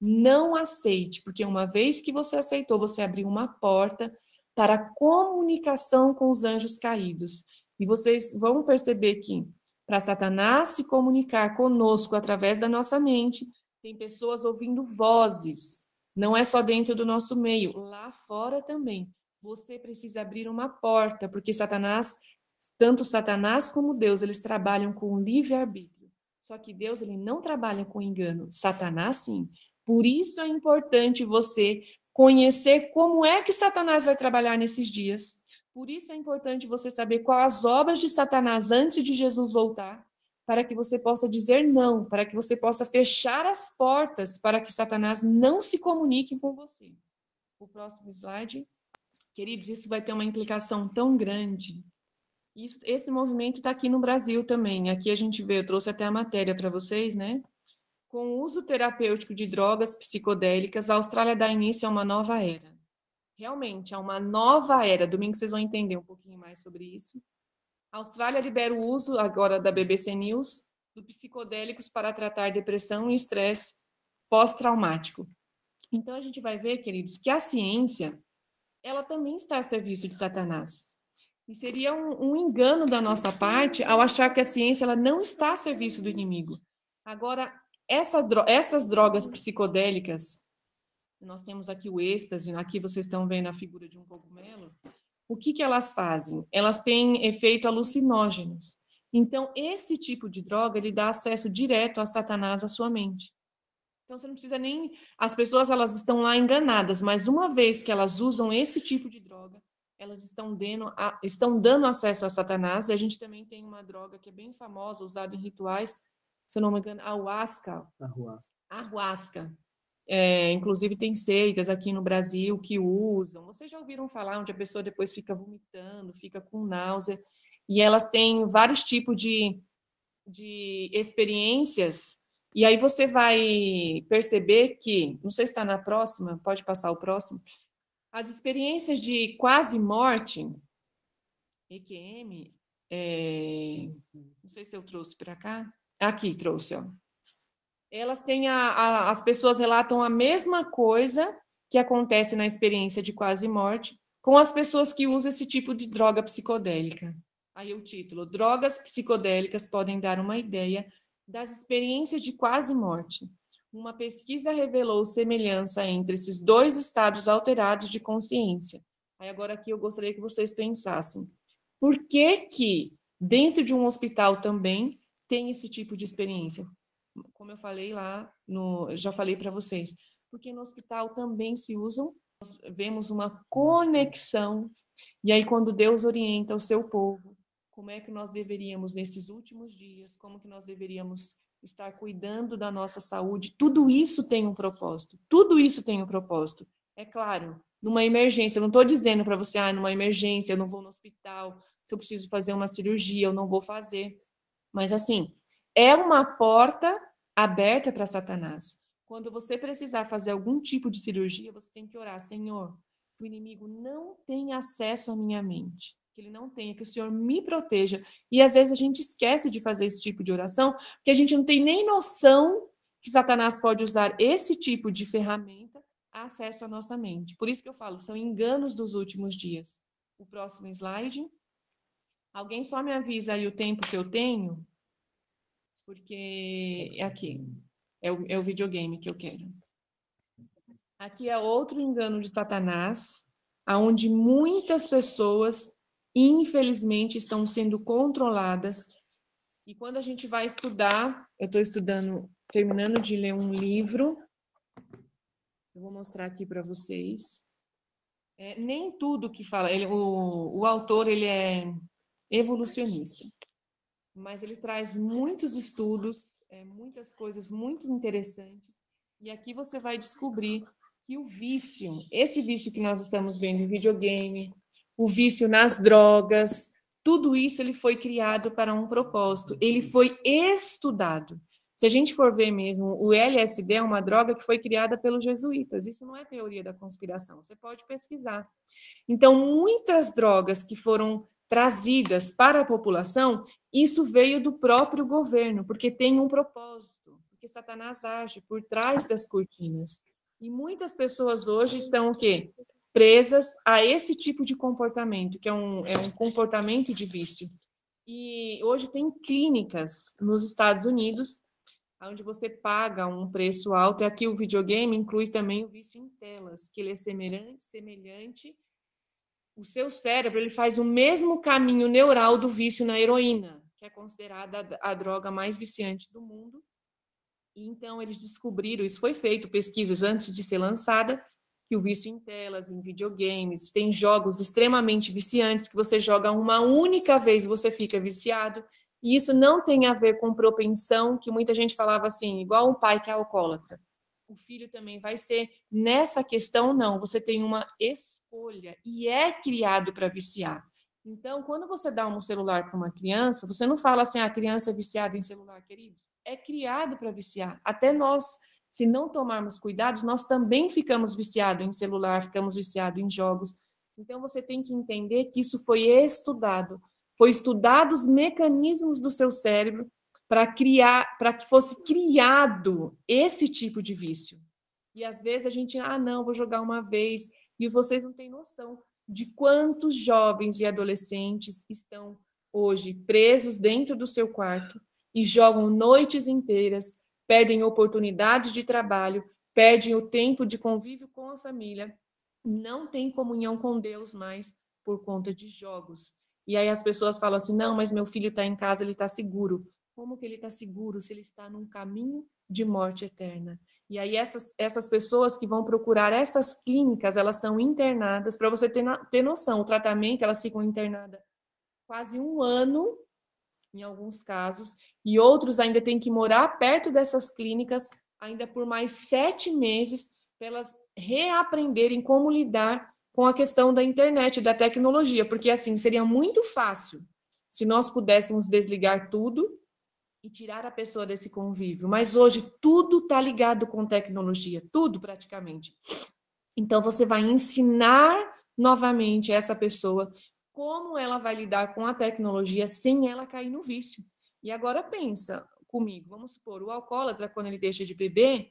não aceite, porque uma vez que você aceitou, você abriu uma porta para a comunicação com os anjos caídos. E vocês vão perceber que, para Satanás se comunicar conosco através da nossa mente, tem pessoas ouvindo vozes, não é só dentro do nosso meio, lá fora também. Você precisa abrir uma porta, porque Satanás, tanto Satanás como Deus, eles trabalham com livre-arbítrio. Só que Deus, ele não trabalha com engano. Satanás, sim. Por isso é importante você conhecer como é que Satanás vai trabalhar nesses dias. Por isso é importante você saber quais as obras de Satanás antes de Jesus voltar, para que você possa dizer não, para que você possa fechar as portas para que Satanás não se comunique com você. O próximo slide. Queridos, isso vai ter uma implicação tão grande. Esse movimento está aqui no Brasil também. Aqui a gente vê, eu trouxe até a matéria para vocês, né? Com o uso terapêutico de drogas psicodélicas, a Austrália dá início a uma nova era. Realmente, é uma nova era. Domingo vocês vão entender um pouquinho mais sobre isso. A Austrália libera o uso, agora da BBC News, de psicodélicos para tratar depressão e estresse pós-traumático. Então, a gente vai ver, queridos, que a ciência ela também está a serviço de Satanás. E seria um engano da nossa parte ao achar que a ciência ela não está a serviço do inimigo. Agora, essas drogas psicodélicas, nós temos aqui o êxtase, aqui vocês estão vendo a figura de um cogumelo, o que elas fazem? Elas têm efeito alucinógenos. Então, esse tipo de droga, ele dá acesso direto a Satanás à sua mente. Então, você não precisa nem... As pessoas, elas estão lá enganadas, mas uma vez que elas usam esse tipo de droga, elas estão dando acesso a Satanás, e a gente também tem uma droga que é bem famosa, usada em rituais, se eu não me engano, ayahuasca. Ayahuasca. Inclusive, tem seitas aqui no Brasil que usam. Vocês já ouviram falar onde a pessoa depois fica vomitando, fica com náusea, e elas têm vários tipos de experiências. E aí você vai perceber que, não sei se está na próxima, pode passar o próximo, as experiências de quase morte, EQM, não sei se eu trouxe para cá, aqui trouxe, ó. Elas têm, as pessoas relatam a mesma coisa que acontece na experiência de quase morte com as pessoas que usam esse tipo de droga psicodélica. Aí o título, drogas psicodélicas podem dar uma ideia das experiências de quase morte. Uma pesquisa revelou semelhança entre esses dois estados alterados de consciência. Aí agora aqui eu gostaria que vocês pensassem. Por que dentro de um hospital também tem esse tipo de experiência? Como eu falei lá, já falei para vocês. Porque no hospital também se usam, nós vemos uma conexão. E aí quando Deus orienta o seu povo, como é que nós deveríamos, nesses últimos dias, como que nós deveríamos estar cuidando da nossa saúde, tudo isso tem um propósito, tudo isso tem um propósito. É claro, numa emergência, eu não estou dizendo para você, numa emergência, eu não vou no hospital, se eu preciso fazer uma cirurgia, eu não vou fazer. Mas assim, é uma porta aberta para Satanás. Quando você precisar fazer algum tipo de cirurgia, você tem que orar, Senhor, que o inimigo não tenha acesso à minha mente, que ele não tenha, que o Senhor me proteja. E às vezes a gente esquece de fazer esse tipo de oração, porque a gente não tem nem noção que Satanás pode usar esse tipo de ferramenta a acesso à nossa mente. Por isso que eu falo, são enganos dos últimos dias. O próximo slide. Alguém só me avisa aí o tempo que eu tenho, porque é aqui. É o videogame que eu quero. Aqui é outro engano de Satanás, onde muitas pessoas, infelizmente, estão sendo controladas. E quando a gente vai estudar, eu estou estudando, terminando de ler um livro, eu vou mostrar aqui para vocês. Nem tudo que fala, o autor, ele é evolucionista. Mas ele traz muitos estudos, muitas coisas muito interessantes, e aqui você vai descobrir que o vício, esse vício que nós estamos vendo em videogame, o vício nas drogas, tudo isso ele foi criado para um propósito, ele foi estudado. Se a gente for ver mesmo, o LSD é uma droga que foi criada pelos jesuítas, isso não é teoria da conspiração, você pode pesquisar. Então, muitas drogas que foram trazidas para a população, isso veio do próprio governo, porque tem um propósito, porque Satanás age por trás das cortinas. E muitas pessoas hoje estão o quê? Presas a esse tipo de comportamento, que é um comportamento de vício. E hoje tem clínicas nos Estados Unidos, onde você paga um preço alto, e aqui o videogame inclui também o vício em telas, que ele é semelhante. O seu cérebro ele faz o mesmo caminho neural do vício na heroína, que é considerada a droga mais viciante do mundo. E então eles descobriram, isso foi feito, pesquisas antes de ser lançada, que o vício em telas, em videogames, tem jogos extremamente viciantes que você joga uma única vez e você fica viciado. E isso não tem a ver com propensão, que muita gente falava assim, igual um pai que é alcoólatra. O filho também vai ser. Nessa questão, não. Você tem uma escolha e é criado para viciar. Então, quando você dá um celular para uma criança, você não fala assim, a criança é viciada em celular, queridos. É criado para viciar. Até nós, se não tomarmos cuidados, nós também ficamos viciados em celular, ficamos viciados em jogos. Então, você tem que entender que isso foi estudado. Foi estudado os mecanismos do seu cérebro para que fosse criado esse tipo de vício. E às vezes a gente, não, vou jogar uma vez, e vocês não têm noção de quantos jovens e adolescentes estão hoje presos dentro do seu quarto e jogam noites inteiras, perdem oportunidades de trabalho, perdem o tempo de convívio com a família, não tem comunhão com Deus mais por conta de jogos. E aí as pessoas falam assim, não, mas meu filho está em casa, ele está seguro. Como que ele está seguro se ele está num caminho de morte eterna? E aí essas pessoas que vão procurar essas clínicas, elas são internadas, para você ter noção, o tratamento, elas ficam internadas quase 1 ano, em alguns casos, e outros ainda têm que morar perto dessas clínicas, ainda por mais 7 meses, para elas reaprenderem como lidar com a questão da internet, da tecnologia, porque assim, seria muito fácil se nós pudéssemos desligar tudo e tirar a pessoa desse convívio. Mas hoje tudo está ligado com tecnologia, tudo praticamente. Então você vai ensinar novamente essa pessoa como ela vai lidar com a tecnologia sem ela cair no vício. E agora pensa comigo, vamos supor, o alcoólatra, quando ele deixa de beber,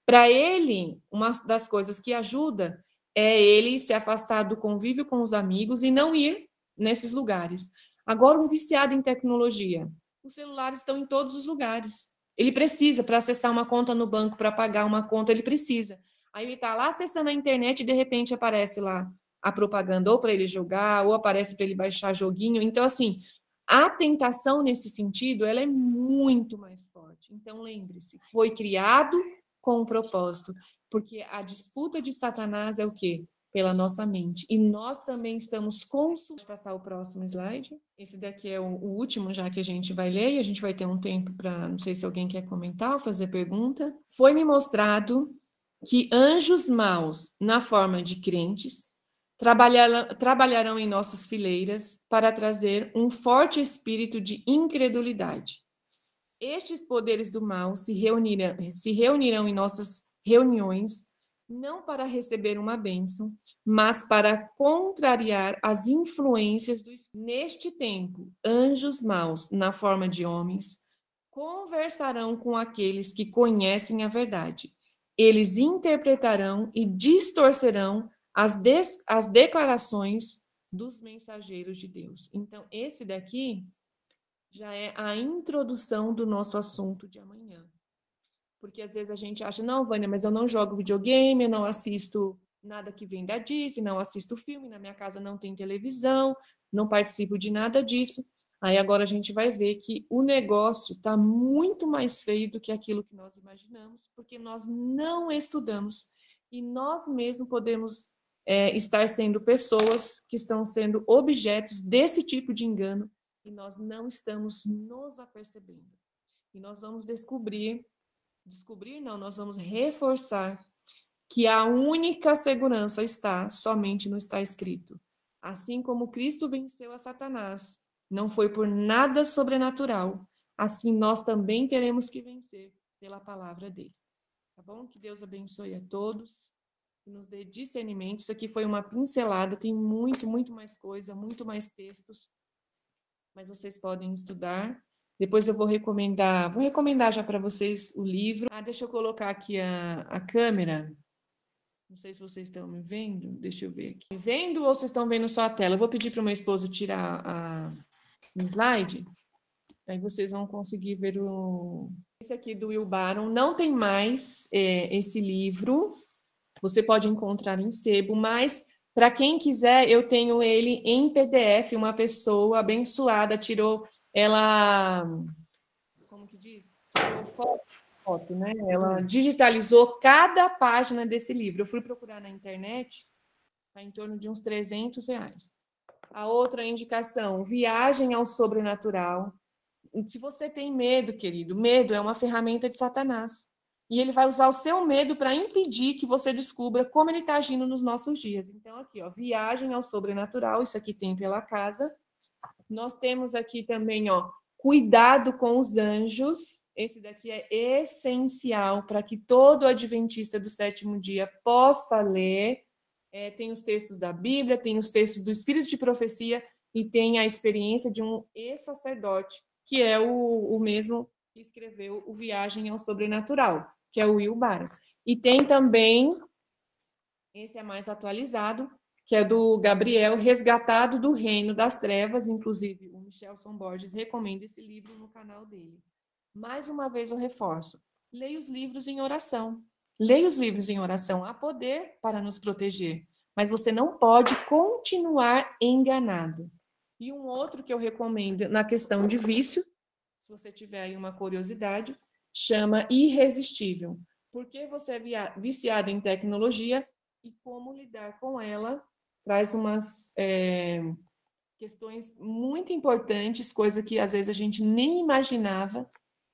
para ele, uma das coisas que ajuda é ele se afastar do convívio com os amigos e não ir nesses lugares. Agora, um viciado em tecnologia, os celulares estão em todos os lugares. Ele precisa, para acessar uma conta no banco, para pagar uma conta, ele precisa. Aí ele está lá acessando a internet e, de repente, aparece lá a propaganda, ou para ele jogar, ou aparece para ele baixar joguinho. Então, assim, a tentação nesse sentido, ela é muito mais forte. Então, lembre-se, foi criado com um propósito, porque a disputa de Satanás é o quê? Pela nossa mente. E nós também estamos consumindo. Vou passar o próximo slide. Esse daqui é o último, já que a gente vai ler, e a gente vai ter um tempo para, não sei se alguém quer comentar ou fazer pergunta. Foi-me mostrado que anjos maus, na forma de crentes, trabalharão em nossas fileiras para trazer um forte espírito de incredulidade. Estes poderes do mal se reunirão em nossas reuniões, não para receber uma bênção, mas para contrariar as influências do Espírito. Neste tempo, anjos maus, na forma de homens, conversarão com aqueles que conhecem a verdade. Eles interpretarão e distorcerão as declarações dos mensageiros de Deus. Então, esse daqui já é a introdução do nosso assunto de amanhã. Porque às vezes a gente acha, não, Vânia, mas eu não jogo videogame, eu não assisto nada que vem da Disney, não assisto filme, na minha casa não tem televisão, não participo de nada disso. Aí agora a gente vai ver que o negócio está muito mais feio do que aquilo que nós imaginamos, porque nós não estudamos e nós mesmos podemos estar sendo pessoas que estão sendo objetos desse tipo de engano e nós não estamos nos apercebendo. E nós vamos descobrir não, nós vamos reforçar que a única segurança está somente no está escrito. Assim como Cristo venceu a Satanás, não foi por nada sobrenatural, assim nós também teremos que vencer pela palavra dele. Tá bom? Que Deus abençoe a todos, que nos dê discernimento. Isso aqui foi uma pincelada, tem muito mais coisa, muito mais textos, mas vocês podem estudar. Depois eu vou recomendar já para vocês o livro. Deixa eu colocar aqui a câmera. Não sei se vocês estão me vendo. Deixa eu ver aqui. Me vendo ou vocês estão vendo só a tela? Eu vou pedir para o meu esposo tirar o slide. Aí vocês vão conseguir ver esse aqui do Will Barron. Não tem mais esse livro. Você pode encontrar em sebo, mas para quem quiser, eu tenho ele em PDF. Uma pessoa abençoada tirou ela, como que diz? Tirou foto, né? Ela digitalizou cada página desse livro. Eu fui procurar na internet, está em torno de uns R$300. A outra indicação, Viagem ao Sobrenatural. Se você tem medo, querido, medo é uma ferramenta de Satanás. E ele vai usar o seu medo para impedir que você descubra como ele está agindo nos nossos dias. Então, aqui, ó, Viagem ao Sobrenatural, isso aqui tem pela casa. Nós temos aqui também, ó, Cuidado com os Anjos. Esse daqui é essencial para que todo adventista do sétimo dia possa ler. Tem os textos da Bíblia, tem os textos do Espírito de Profecia e tem a experiência de um ex-sacerdote, que é o mesmo que escreveu o Viagem ao Sobrenatural, que é o Will Barron. E tem também, esse é mais atualizado, que é do Gabriel, Resgatado do Reino das Trevas, inclusive o Michelson Borges recomenda esse livro no canal dele. Mais uma vez eu reforço, leia os livros em oração. Leia os livros em oração, há poder para nos proteger, mas você não pode continuar enganado. E um outro que eu recomendo na questão de vício, se você tiver aí uma curiosidade, chama Irresistível. Por que você é viciado em tecnologia e como lidar com ela? Traz umas questões muito importantes, coisa que às vezes a gente nem imaginava,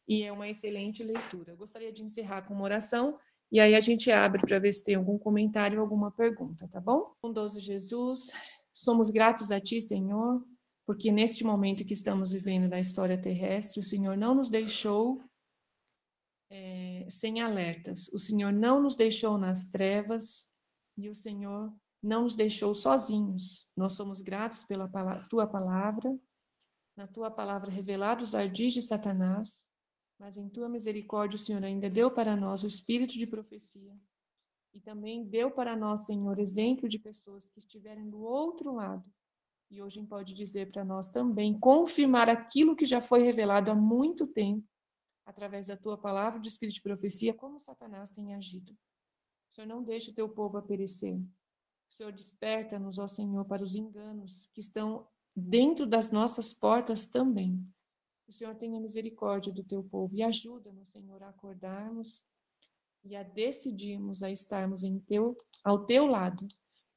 e é uma excelente leitura. Eu gostaria de encerrar com uma oração, e aí a gente abre para ver se tem algum comentário ou alguma pergunta, tá bom? Bondoso Jesus, somos gratos a Ti, Senhor, porque neste momento que estamos vivendo na história terrestre, o Senhor não nos deixou sem alertas, o Senhor não nos deixou nas trevas, e o Senhor não nos deixou sozinhos. Nós somos gratos pela Tua palavra, na Tua palavra revelados os ardis de Satanás, mas em Tua misericórdia o Senhor ainda deu para nós o espírito de profecia e também deu para nós, Senhor, exemplo de pessoas que estiverem do outro lado e hoje pode dizer para nós também, confirmar aquilo que já foi revelado há muito tempo, através da Tua palavra de espírito de profecia, como Satanás tem agido. O Senhor não deixa o Teu povo a perecer. O Senhor desperta-nos, ó Senhor, para os enganos que estão dentro das nossas portas também. O Senhor tenha misericórdia do Teu povo e ajuda-nos, Senhor, a acordarmos e a decidirmos a estarmos ao Teu lado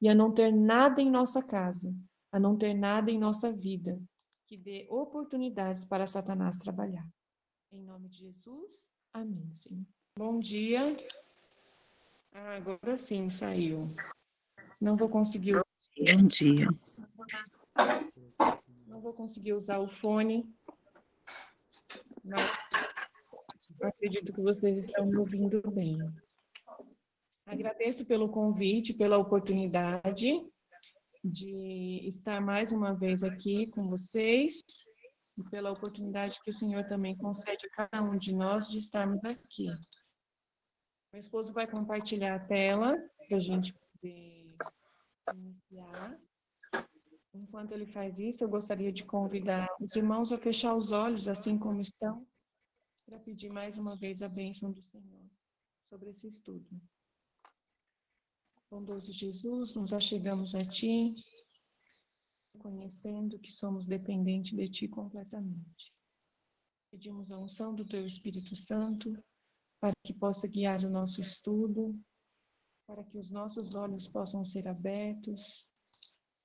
e a não ter nada em nossa casa, a não ter nada em nossa vida que dê oportunidades para Satanás trabalhar. Em nome de Jesus, amém, Senhor. Bom dia. Agora sim, saiu. Não vou conseguir. Bom dia. Não vou conseguir usar o fone, mas acredito que vocês estão me ouvindo bem. Agradeço pelo convite, pela oportunidade de estar mais uma vez aqui com vocês e pela oportunidade que o Senhor também concede a cada um de nós de estarmos aqui. Meu esposo vai compartilhar a tela para a gente poder iniciar. Enquanto ele faz isso, eu gostaria de convidar os irmãos a fechar os olhos, assim como estão, para pedir mais uma vez a bênção do Senhor sobre esse estudo. Bondoso Jesus, nos achegamos a Ti, reconhecendo que somos dependentes de Ti completamente. Pedimos a unção do Teu Espírito Santo para que possa guiar o nosso estudo, para que os nossos olhos possam ser abertos,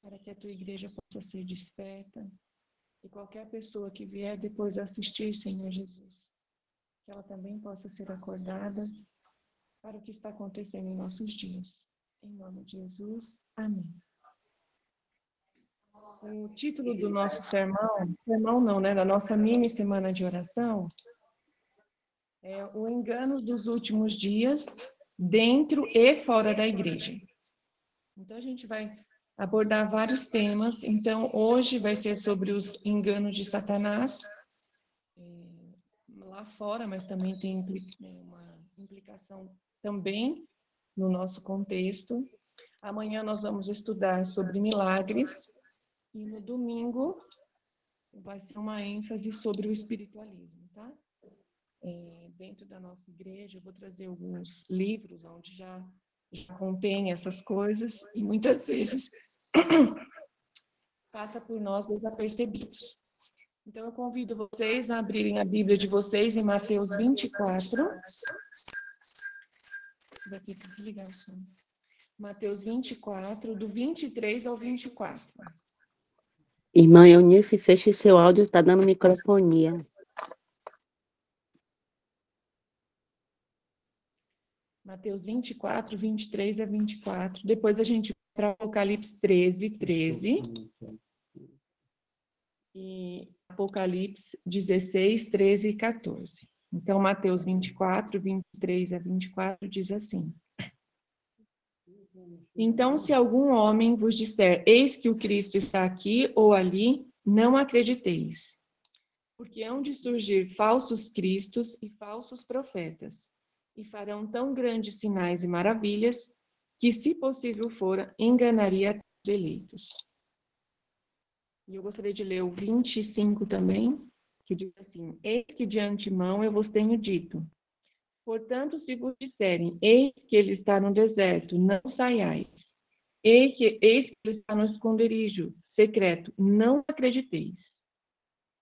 para que a Tua igreja possa ser desperta E qualquer pessoa que vier depois assistir, Senhor Jesus, que ela também possa ser acordada para o que está acontecendo em nossos dias. Em nome de Jesus, amém. O título do nosso sermão não, né, da nossa mini semana de oração, é o engano dos últimos dias, dentro e fora da igreja. Então, a gente vai abordar vários temas. Então, hoje vai ser sobre os enganos de Satanás, lá fora, mas também tem uma implicação também no nosso contexto. Amanhã nós vamos estudar sobre milagres e no domingo vai ser uma ênfase sobre o espiritualismo, tá? Dentro da nossa igreja, eu vou trazer alguns livros onde já contém essas coisas e muitas vezes passa por nós desapercebidos. Então, eu convido vocês a abrirem a Bíblia de vocês em Mateus 24. Vai ter que desligar o som. Mateus 24, do 23 ao 24. Irmã Eunice, feche seu áudio, está dando microfonia. Mateus 24, 23 a 24. Depois a gente vai para Apocalipse 13, 13. E Apocalipse 16, 13 e 14. Então, Mateus 24, 23 a 24 diz assim: Então, se algum homem vos disser, eis que o Cristo está aqui ou ali, não acrediteis. Porque hão de surgir falsos cristos e falsos profetas, e farão tão grandes sinais e maravilhas, que, se possível for, enganaria até os eleitos. E eu gostaria de ler o 25 também, que diz assim: Eis que de antemão eu vos tenho dito. Portanto, se vos disserem, eis que ele está no deserto, não saiais. Eis que ele está no esconderijo secreto, não acrediteis.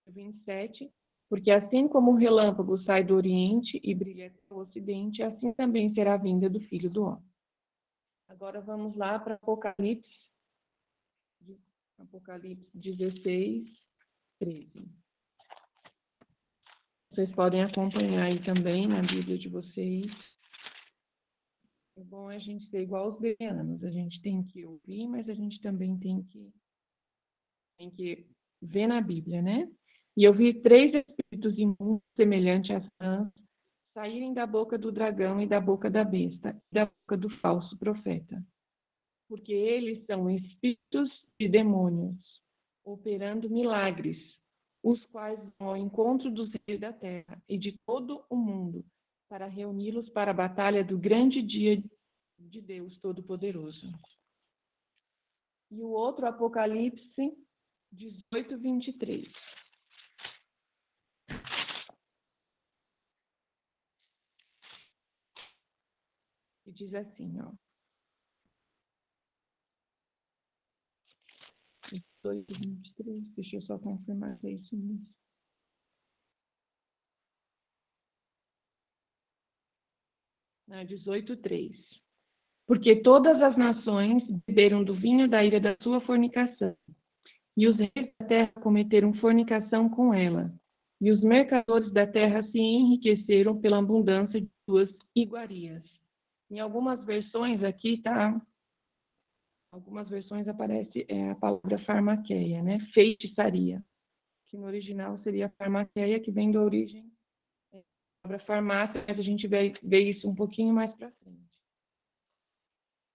27. Porque assim como o relâmpago sai do oriente e brilha até o ocidente, assim também será a vinda do Filho do Homem. Agora vamos lá para Apocalipse 16, 13. Vocês podem acompanhar aí também na Bíblia de vocês. O bom é a gente ser igual aos bereanos. A gente tem que ouvir, mas a gente também tem que ver na Bíblia, né? E eu vi 3 espíritos imundos semelhantes às rãs saírem da boca do dragão e da boca da besta e da boca do falso profeta. Porque eles são espíritos de demônios, operando milagres, os quais vão ao encontro dos reis da terra e de todo o mundo, para reuni-los para a batalha do grande dia de Deus Todo-Poderoso. E o outro, Apocalipse 18, 23. E diz assim, ó. 18, 23, deixa eu só confirmar se é isso mesmo. Ah, 18, 3. Porque todas as nações beberam do vinho da ira da sua fornicação, e os reis da terra cometeram fornicação com ela, e os mercadores da terra se enriqueceram pela abundância de suas iguarias. Em algumas versões aqui algumas versões aparece a palavra farmaqueia, né? Feitiçaria, que no original seria farmaqueia, que vem da origem da palavra farmácia, mas a gente vê isso um pouquinho mais para frente.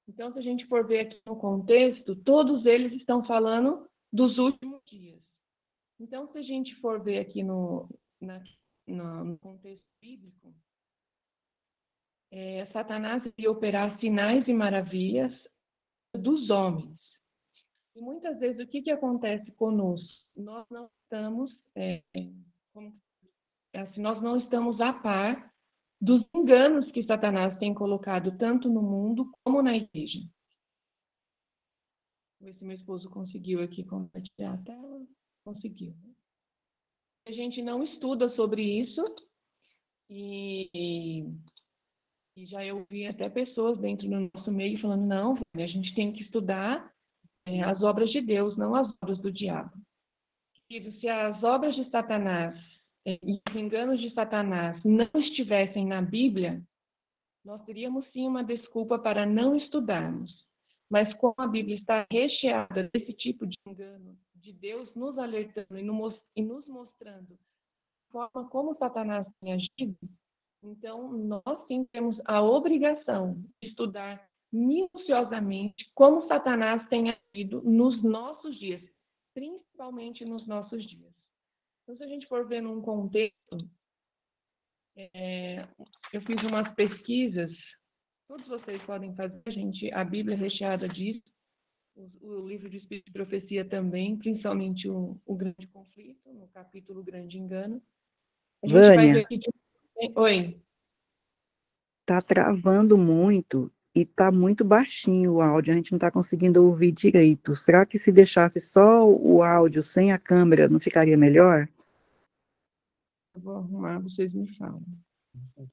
Então, se a gente for ver aqui no contexto, todos eles estão falando dos últimos dias. Então, se a gente for ver aqui no contexto bíblico, Satanás iria operar sinais e maravilhas dos homens. E muitas vezes o que acontece conosco? Nós não estamos, nós não estamos a par dos enganos que Satanás tem colocado tanto no mundo como na igreja. Vou ver se meu esposo conseguiu aqui compartilhar a tela. Conseguiu. A gente não estuda sobre isso e já eu vi até pessoas dentro do nosso meio falando, não, a gente tem que estudar as obras de Deus, não as obras do diabo. Se as obras de Satanás e os enganos de Satanás não estivessem na Bíblia, nós teríamos sim uma desculpa para não estudarmos. Mas como a Bíblia está recheada desse tipo de engano, de Deus nos alertando e nos mostrando a forma como Satanás tem agido, então nós sim temos a obrigação de estudar minuciosamente como Satanás tem agido nos nossos dias, principalmente nos nossos dias. Então, se a gente for ver num contexto, eu fiz umas pesquisas, todos vocês podem fazer, gente, a Bíblia é recheada disso, o livro de Espírito de Profecia também, principalmente o Grande Conflito, no capítulo Grande Engano. A gente vai ver Vânia, aqui. Oi. tá travando muito e tá muito baixinho o áudio, a gente não tá conseguindo ouvir direito. Será que se deixasse só o áudio sem a câmera, não ficaria melhor? Eu vou arrumar, vocês me falam.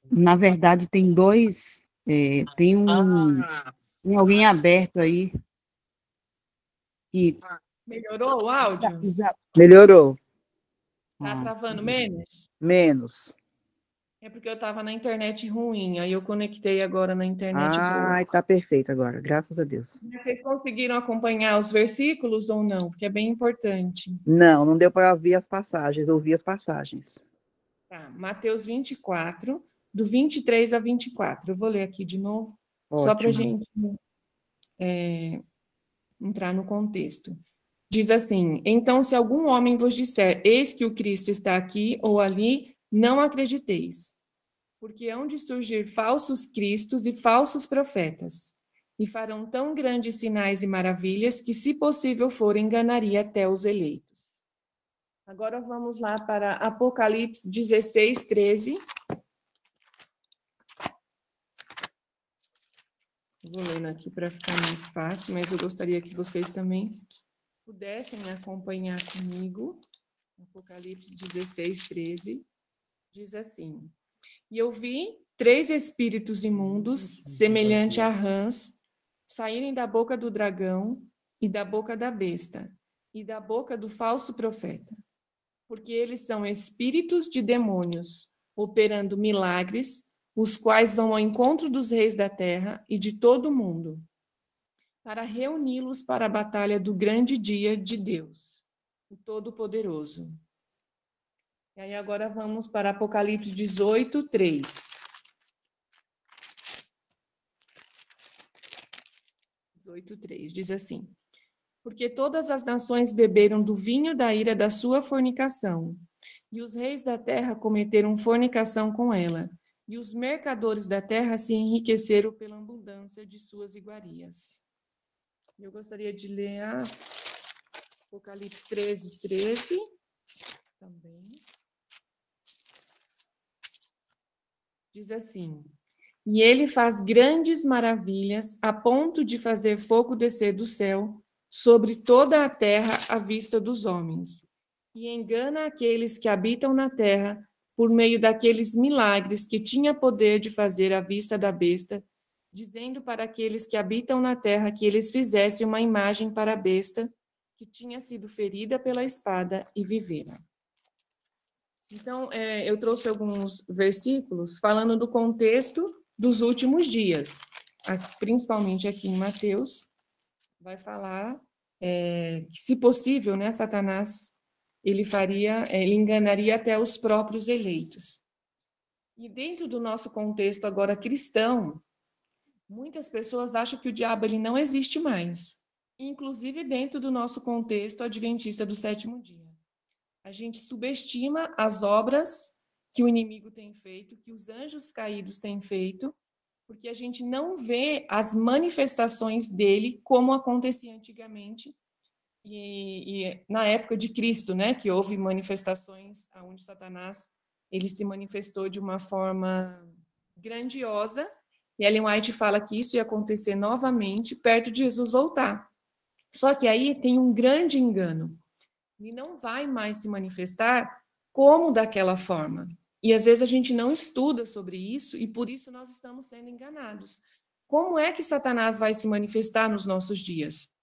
Na verdade, tem dois, tem tem alguém aberto aí que Melhorou o áudio? Melhorou. Tá travando menos? Menos. É porque eu estava na internet ruim, aí eu conectei agora na internet boa. Ai, tá perfeito agora, graças a Deus. Vocês conseguiram acompanhar os versículos ou não? Porque é bem importante. Não, não deu para ouvir as passagens, ouvi as passagens. Tá, Mateus 24, do 23 a 24. Eu vou ler aqui de novo, só para a Ótimo. gente entrar no contexto. Diz assim: então, se algum homem vos disser, eis que o Cristo está aqui ou ali, não acrediteis, porque hão de surgir falsos cristos e falsos profetas, e farão tão grandes sinais e maravilhas que, se possível for, enganaria até os eleitos. Agora vamos lá para Apocalipse 16, 13. Vou lendo aqui para ficar mais fácil, mas eu gostaria que vocês também pudessem acompanhar comigo. Apocalipse 16, 13. Diz assim: e eu vi 3 espíritos imundos, semelhante a rãs, saírem da boca do dragão e da boca da besta e da boca do falso profeta, porque eles são espíritos de demônios, operando milagres, os quais vão ao encontro dos reis da terra e de todo o mundo, para reuni-los para a batalha do grande dia de Deus, o Todo-Poderoso. E aí agora vamos para Apocalipse 18, 3. 18, 3. Diz assim: porque todas as nações beberam do vinho da ira da sua fornicação, e os reis da terra cometeram fornicação com ela, e os mercadores da terra se enriqueceram pela abundância de suas iguarias. Eu gostaria de ler Apocalipse 13, 13 também. Diz assim: e ele faz grandes maravilhas, a ponto de fazer fogo descer do céu sobre toda a terra à vista dos homens, e engana aqueles que habitam na terra por meio daqueles milagres que tinha poder de fazer à vista da besta, dizendo para aqueles que habitam na terra que eles fizessem uma imagem para a besta, que tinha sido ferida pela espada e vivera. Então, eu trouxe alguns versículos falando do contexto dos últimos dias, principalmente aqui em Mateus, vai falar que, se possível, né, Satanás, ele enganaria até os próprios eleitos. E dentro do nosso contexto agora cristão, muitas pessoas acham que o diabo ele não existe mais, inclusive dentro do nosso contexto adventista do sétimo dia. A gente subestima as obras que o inimigo tem feito, que os anjos caídos têm feito, porque a gente não vê as manifestações dele como acontecia antigamente e na época de Cristo, né, que houve manifestações onde Satanás ele se manifestou de uma forma grandiosa, e Ellen White fala que isso ia acontecer novamente perto de Jesus voltar. Só que aí tem um grande engano. Ele não vai mais se manifestar como daquela forma. E às vezes a gente não estuda sobre isso e por isso nós estamos sendo enganados. Como é que Satanás vai se manifestar nos nossos dias?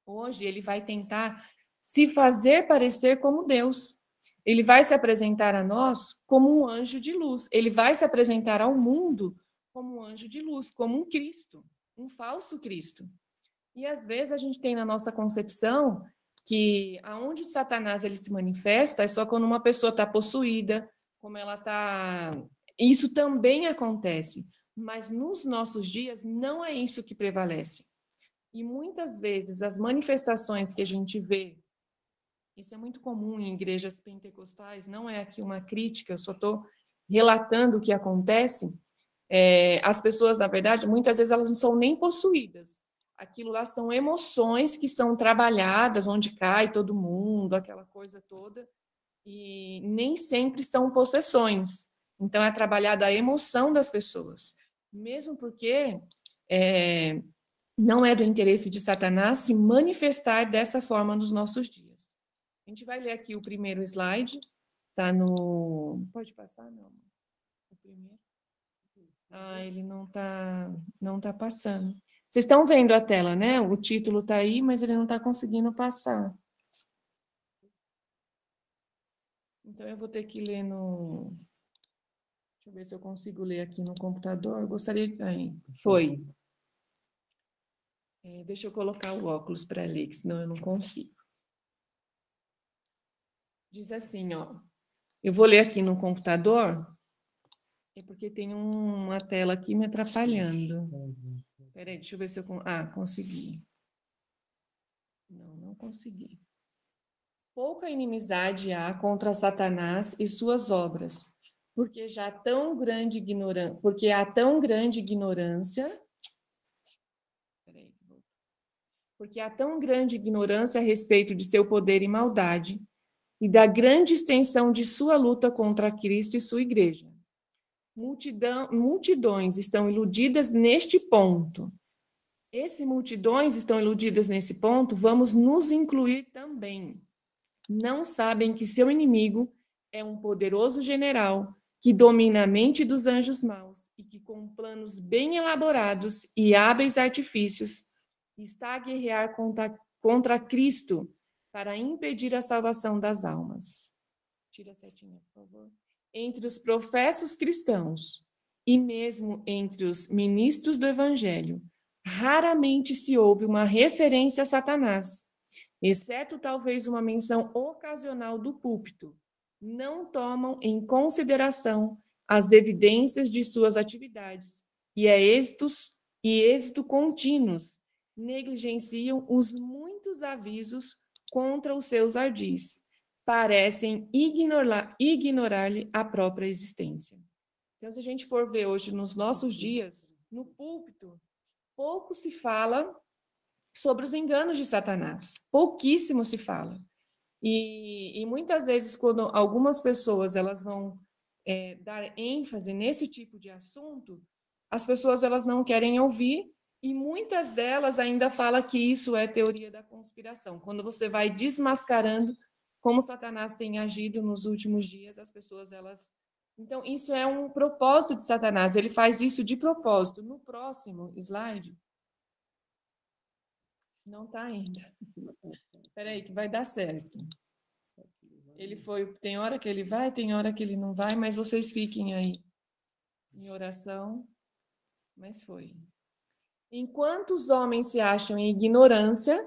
Hoje ele vai tentar se fazer parecer como Deus. Ele vai se apresentar a nós como um anjo de luz. Ele vai se apresentar ao mundo como um anjo de luz, como um Cristo, um falso Cristo. E às vezes a gente tem na nossa concepção que aonde Satanás ele se manifesta é só quando uma pessoa está possuída, como ela está... Isso também acontece, mas nos nossos dias não é isso que prevalece. E muitas vezes as manifestações que a gente vê, isso é muito comum em igrejas pentecostais, não é aqui uma crítica, eu só estou relatando o que acontece. As pessoas, na verdade, muitas vezes elas não são nem possuídas. Aquilo lá são emoções que são trabalhadas, onde cai todo mundo, aquela coisa toda, e nem sempre são possessões. Então, é trabalhada a emoção das pessoas. Mesmo porque não é do interesse de Satanás se manifestar dessa forma nos nossos dias. A gente vai ler aqui o primeiro slide, tá no... Pode passar, não? O primeiro. Ele não tá passando. Vocês estão vendo a tela, né? O título tá aí, mas ele não está conseguindo passar. Então, eu vou ter que ler no... Deixa eu ver se eu consigo ler aqui no computador. Eu gostaria... Foi. Deixa eu colocar o óculos para ler, senão eu não consigo. Diz assim, ó. Eu vou ler aqui no computador, porque tem uma tela aqui me atrapalhando. Peraí, deixa eu ver se eu... consegui. Não consegui. Pouca inimizade há contra Satanás e suas obras, porque há tão grande ignorância a respeito de seu poder e maldade, e da grande extensão de sua luta contra Cristo e sua igreja. Multidões estão iludidas neste ponto. Multidões estão iludidas nesse ponto, vamos nos incluir também. Não sabem que seu inimigo é um poderoso general que domina a mente dos anjos maus e que, com planos bem elaborados e hábeis artifícios, está a guerrear contra Cristo para impedir a salvação das almas. Tira a setinha, por favor. Entre os professos cristãos e mesmo entre os ministros do Evangelho, raramente se ouve uma referência a Satanás, exceto talvez uma menção ocasional do púlpito. Não tomam em consideração as evidências de suas atividades e êxito contínuos, negligenciam os muitos avisos contra os seus ardis, parecem ignorar-lhe a própria existência. Então, se a gente for ver hoje nos nossos dias, no púlpito, pouco se fala sobre os enganos de Satanás, pouquíssimo se fala. E muitas vezes, quando algumas pessoas elas vão dar ênfase nesse tipo de assunto, as pessoas elas não querem ouvir, e muitas delas ainda falam que isso é teoria da conspiração. Quando você vai desmascarando como Satanás tem agido nos últimos dias, as pessoas elas... Então, isso é um propósito de Satanás, ele faz isso de propósito. No próximo slide... Não está ainda. Espera aí, que vai dar certo. Tem hora que ele vai, tem hora que ele não vai, mas vocês fiquem aí em oração. Mas foi. Enquanto os homens se acham em ignorância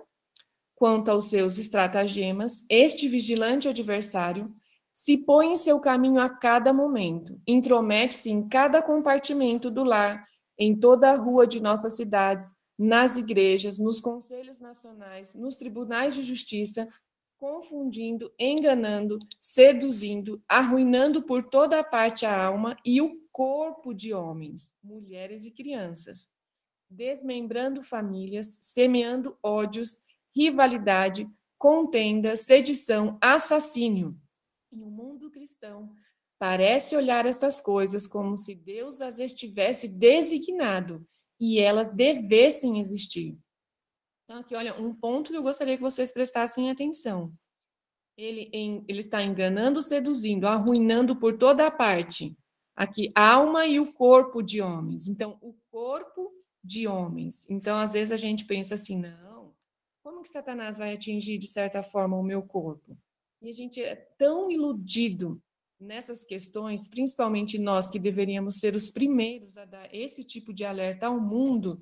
quanto aos seus estratagemas, este vigilante adversário se põe em seu caminho a cada momento, intromete-se em cada compartimento do lar, em toda a rua de nossas cidades, nas igrejas, nos conselhos nacionais, nos tribunais de justiça, confundindo, enganando, seduzindo, arruinando por toda parte a alma e o corpo de homens, mulheres e crianças, desmembrando famílias, semeando ódios, rivalidade, contenda, sedição, assassínio. E o mundo cristão parece olhar estas coisas como se Deus as estivesse designado e elas devessem existir. Então, aqui, olha, um ponto que eu gostaria que vocês prestassem atenção. Ele está enganando, seduzindo, arruinando por toda a parte. Aqui, alma e o corpo de homens. Então, o corpo de homens. Então, às vezes a gente pensa assim, não, Como que Satanás vai atingir, de certa forma, o meu corpo? E a gente é tão iludido nessas questões, principalmente nós que deveríamos ser os primeiros a dar esse tipo de alerta ao mundo,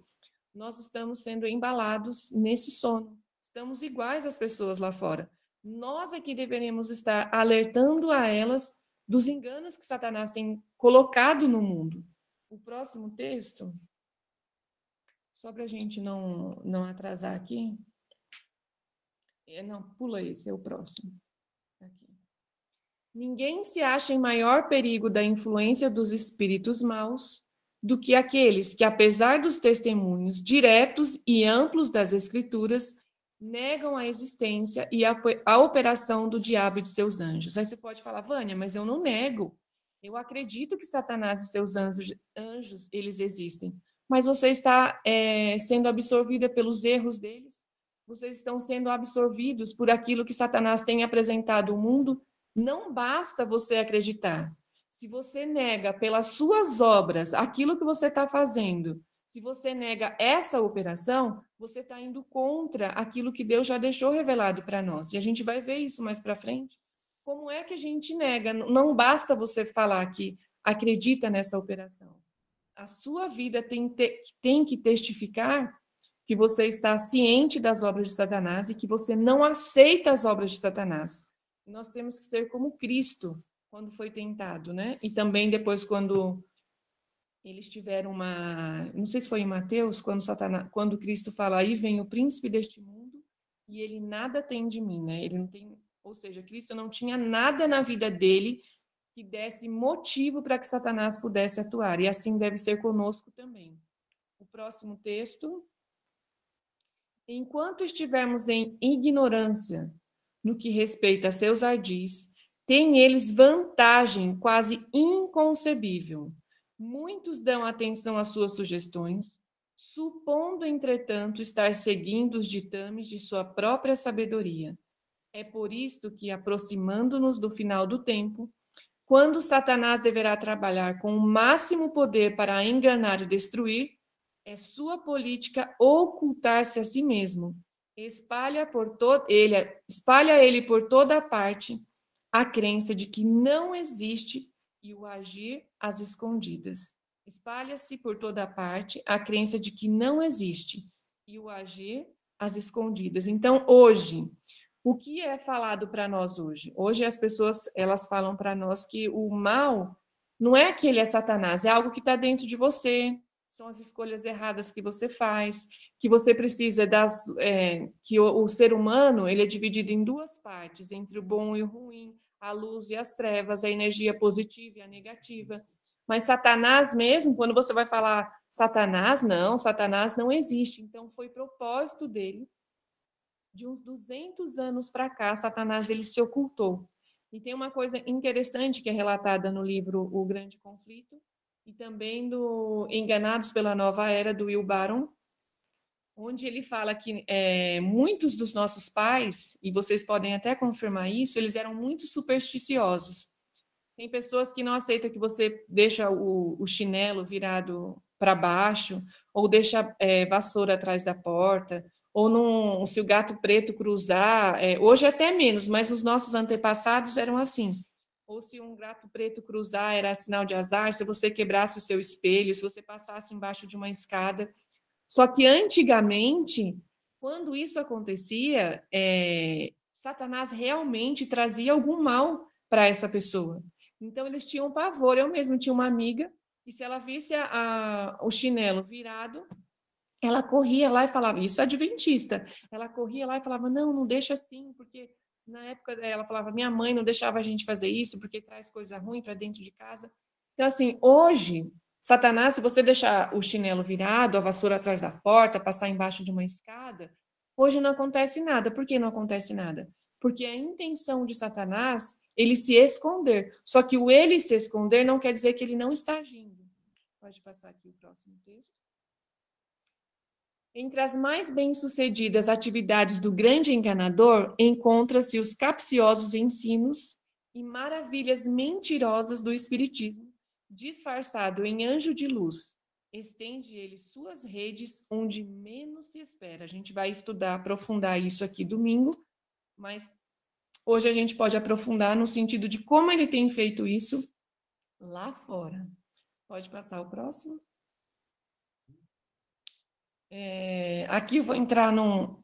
nós estamos sendo embalados nesse sono. Estamos iguais às pessoas lá fora. Nós aqui deveríamos estar alertando a elas dos enganos que Satanás tem colocado no mundo. O próximo texto, só para a gente não atrasar aqui. Não, pula esse, é o próximo. Aqui. Ninguém se acha em maior perigo da influência dos espíritos maus do que aqueles que, apesar dos testemunhos diretos e amplos das Escrituras, negam a existência e a operação do diabo e de seus anjos. Aí você pode falar, Vânia, mas eu não nego. Eu acredito que Satanás e seus anjos eles existem. Mas você está sendo absorvida pelos erros deles? Vocês estão sendo absorvidos por aquilo que Satanás tem apresentado ao mundo? Não basta você acreditar. Se você nega pelas suas obras aquilo que você está fazendo, se você nega essa operação, você está indo contra aquilo que Deus já deixou revelado para nós. E a gente vai ver isso mais para frente. Como é que a gente nega? Não basta você falar que acredita nessa operação. A sua vida tem que testificar que você está ciente das obras de Satanás e que você não aceita as obras de Satanás. Nós temos que ser como Cristo, quando foi tentado, né? E também depois, quando eles tiveram não sei se foi em Mateus, quando Cristo fala, aí vem o príncipe deste mundo e ele nada tem de mim, né? Ele não tem, ou seja, Cristo não tinha nada na vida dele que desse motivo para que Satanás pudesse atuar. E assim deve ser conosco também. O próximo texto. Enquanto estivermos em ignorância no que respeita a seus ardis, têm eles vantagem quase inconcebível. Muitos dão atenção às suas sugestões, supondo, entretanto, estar seguindo os ditames de sua própria sabedoria. É por isto que, aproximando-nos do final do tempo, quando Satanás deverá trabalhar com o máximo poder para enganar e destruir, é sua política ocultar-se a si mesmo. Espalha ele por toda parte a crença de que não existe e o agir às escondidas. Espalha-se por toda parte a crença de que não existe e o agir às escondidas. Então, hoje, o que é falado para nós hoje? Hoje as pessoas, elas falam para nós que o mal não é que ele é Satanás, é algo que está dentro de você, são as escolhas erradas que você faz, que você precisa que o ser humano ele é dividido em duas partes, entre o bom e o ruim, a luz e as trevas, a energia positiva e a negativa. Mas Satanás mesmo, quando você vai falar Satanás não existe. Então foi propósito dele, de uns 200 anos para cá, Satanás ele se ocultou. E tem uma coisa interessante que é relatada no livro O Grande Conflito, e também do Enganados pela Nova Era, do Will Barron, onde ele fala que muitos dos nossos pais, e vocês podem até confirmar isso, eles eram muito supersticiosos. Tem pessoas que não aceitam que você deixa o chinelo virado para baixo, ou deixa vassoura atrás da porta, ou se o gato preto cruzar, hoje até menos, mas os nossos antepassados eram assim. Ou se um gato preto cruzar era sinal de azar, se você quebrasse o seu espelho, se você passasse embaixo de uma escada. Só que antigamente, quando isso acontecia, Satanás realmente trazia algum mal para essa pessoa. Então eles tinham pavor. Eu mesmo tinha uma amiga, e se ela visse o chinelo virado, ela corria lá e falava, isso é adventista, ela corria lá e falava, não deixa assim, porque na época ela falava, minha mãe não deixava a gente fazer isso, porque traz coisa ruim para dentro de casa. Então, assim, hoje, Satanás, se você deixar o chinelo virado, a vassoura atrás da porta, passar embaixo de uma escada, hoje não acontece nada. Por que não acontece nada? Porque a intenção de Satanás, ele se esconder. Só que o ele se esconder não quer dizer que ele não está agindo. Pode passar aqui o próximo texto. Entre as mais bem-sucedidas atividades do grande enganador, encontra-se os capciosos ensinos e maravilhas mentirosas do espiritismo, disfarçado em anjo de luz, estende ele suas redes onde menos se espera. A gente vai estudar, aprofundar isso aqui domingo, mas hoje a gente pode aprofundar no sentido de como ele tem feito isso lá fora. Pode passar o próximo? Aqui eu vou entrar num...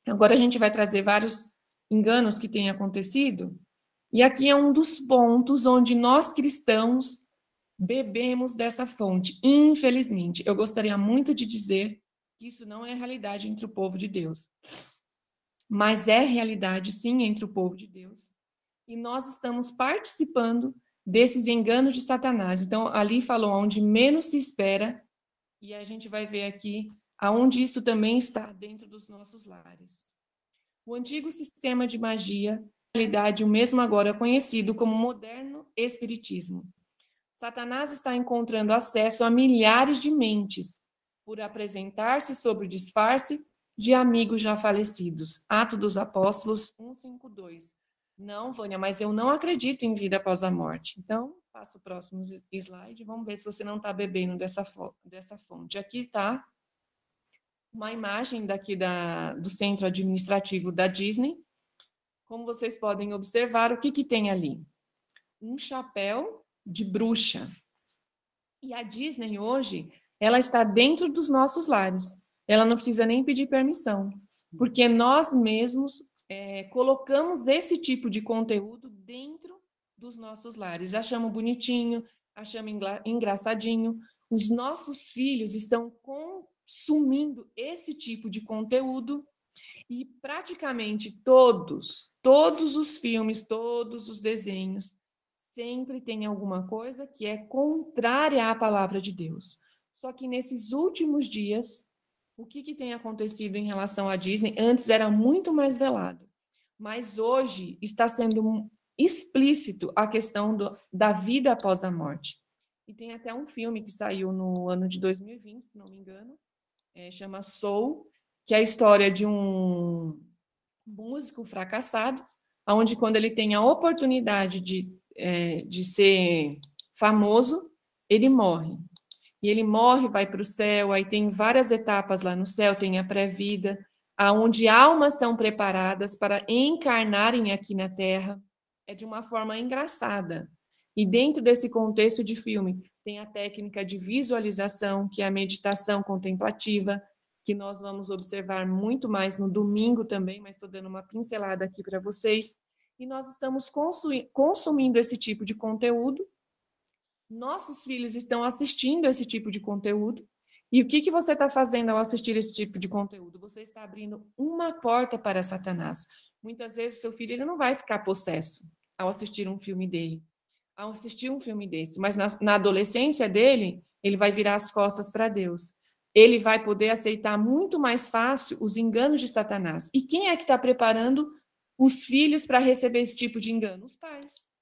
Agora a gente vai trazer vários enganos que têm acontecido, e aqui é um dos pontos onde nós cristãos bebemos dessa fonte, infelizmente. Eu gostaria muito de dizer que isso não é realidade entre o povo de Deus, mas é realidade, sim, entre o povo de Deus. E nós estamos participando desses enganos de Satanás. Então, ali falou onde menos se espera, e a gente vai ver aqui aonde isso também está dentro dos nossos lares. O antigo sistema de magia, na realidade, o mesmo agora conhecido como moderno espiritismo. Satanás está encontrando acesso a milhares de mentes por apresentar-se sob o disfarce de amigos já falecidos. Atos dos Apóstolos 1:52. Não, Vânia, mas eu não acredito em vida após a morte. Então, passa o próximo slide. Vamos ver se você não está bebendo dessa fonte. Aqui está uma imagem daqui do centro administrativo da Disney. Como vocês podem observar, o que tem ali? Um chapéu de bruxa. E a Disney hoje, ela está dentro dos nossos lares. Ela não precisa nem pedir permissão, porque nós mesmos colocamos esse tipo de conteúdo dentro dos nossos lares. Achamos bonitinho, achamos engraçadinho. Os nossos filhos estão consumindo esse tipo de conteúdo e praticamente todos os filmes, todos os desenhos, sempre tem alguma coisa que é contrária à palavra de Deus. Só que nesses últimos dias, o que tem acontecido em relação à Disney? Antes era muito mais velado, mas hoje está sendo explícito a questão da vida após a morte. E tem até um filme que saiu no ano de 2020, se não me engano, chama Soul, que é a história de um músico fracassado, onde quando ele tem a oportunidade de ser famoso, ele morre. E ele morre, vai para o céu, aí tem várias etapas lá no céu, tem a pré-vida, onde almas são preparadas para encarnarem aqui na Terra. É de uma forma engraçada. E dentro desse contexto de filme, tem a técnica de visualização, que é a meditação contemplativa, que nós vamos observar muito mais no domingo também, mas estou dando uma pincelada aqui para vocês. E nós estamos consumindo esse tipo de conteúdo. Nossos filhos estão assistindo esse tipo de conteúdo. E o que você está fazendo ao assistir esse tipo de conteúdo? Você está abrindo uma porta para Satanás. Muitas vezes seu filho ele não vai ficar possesso ao assistir um filme dele, ao assistir um filme desse, mas na adolescência dele, ele vai virar as costas para Deus. Ele vai poder aceitar muito mais fácil os enganos de Satanás. E quem é que está preparando os filhos para receber esse tipo de engano? Os pais.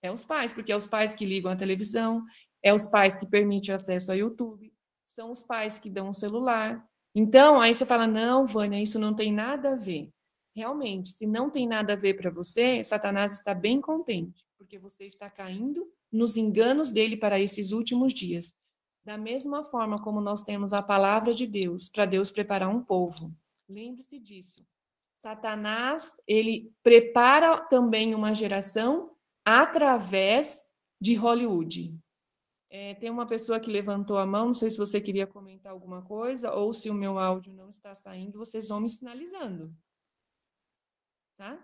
É os pais, porque é os pais que ligam a televisão, é os pais que permitem acesso ao YouTube, são os pais que dão o celular. Então, aí você fala, não, Vânia, isso não tem nada a ver. Realmente, se não tem nada a ver para você, Satanás está bem contente, porque você está caindo nos enganos dele para esses últimos dias. Da mesma forma como nós temos a palavra de Deus, para Deus preparar um povo. Lembre-se disso. Satanás, ele prepara também uma geração através de Hollywood. Tem uma pessoa que levantou a mão, não sei se você queria comentar alguma coisa, ou se o meu áudio não está saindo, vocês vão me sinalizando. Tá?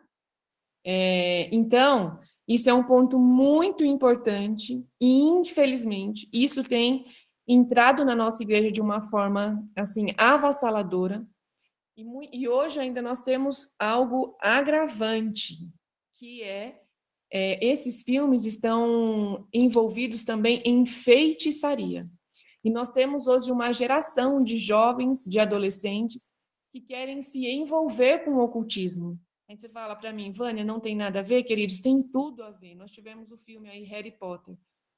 Então, isso é um ponto muito importante, e infelizmente, isso tem entrado na nossa igreja de uma forma, assim, avassaladora, e hoje ainda nós temos algo agravante, que esses filmes estão envolvidos também em feitiçaria. E nós temos hoje uma geração de jovens, de adolescentes, que querem se envolver com o ocultismo. Aí você fala para mim, Vânia, não tem nada a ver, queridos? Tem tudo a ver. Nós tivemos o filme aí, Harry Potter.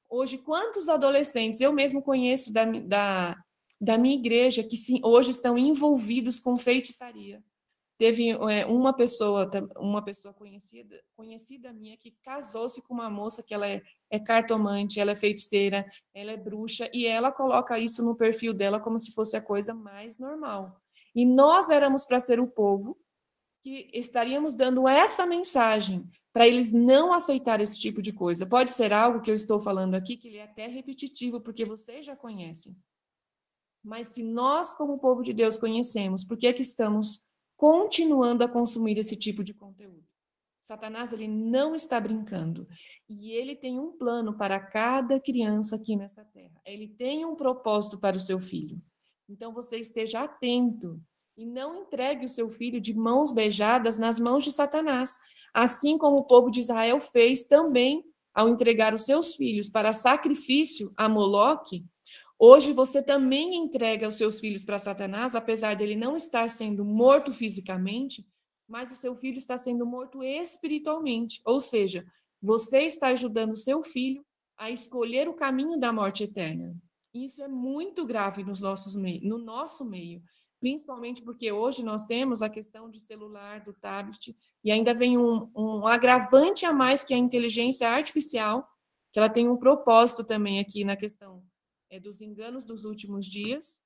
Hoje, quantos adolescentes, eu mesmo conheço da minha igreja, que sim, hoje estão envolvidos com feitiçaria. Teve uma pessoa conhecida minha, que casou-se com uma moça que ela é cartomante, ela é feiticeira, ela é bruxa, e ela coloca isso no perfil dela como se fosse a coisa mais normal. E nós éramos para ser o povo que estaríamos dando essa mensagem para eles não aceitarem esse tipo de coisa. Pode ser algo que eu estou falando aqui, que ele é até repetitivo, porque vocês já conhecem. Mas se nós, como povo de Deus, conhecemos, por que é que estamos continuando a consumir esse tipo de conteúdo? Satanás, ele não está brincando. E ele tem um plano para cada criança aqui nessa terra. Ele tem um propósito para o seu filho. Então, você esteja atento e não entregue o seu filho de mãos beijadas nas mãos de Satanás. Assim como o povo de Israel fez também ao entregar os seus filhos para sacrifício a Moloque. Hoje você também entrega os seus filhos para Satanás, apesar dele não estar sendo morto fisicamente, mas o seu filho está sendo morto espiritualmente. Ou seja, você está ajudando o seu filho a escolher o caminho da morte eterna. Isso é muito grave no nosso meio, principalmente porque hoje nós temos a questão de celular, do tablet, e ainda vem um agravante a mais, que é a inteligência artificial, que ela tem um propósito também aqui na questão dos enganos dos últimos dias,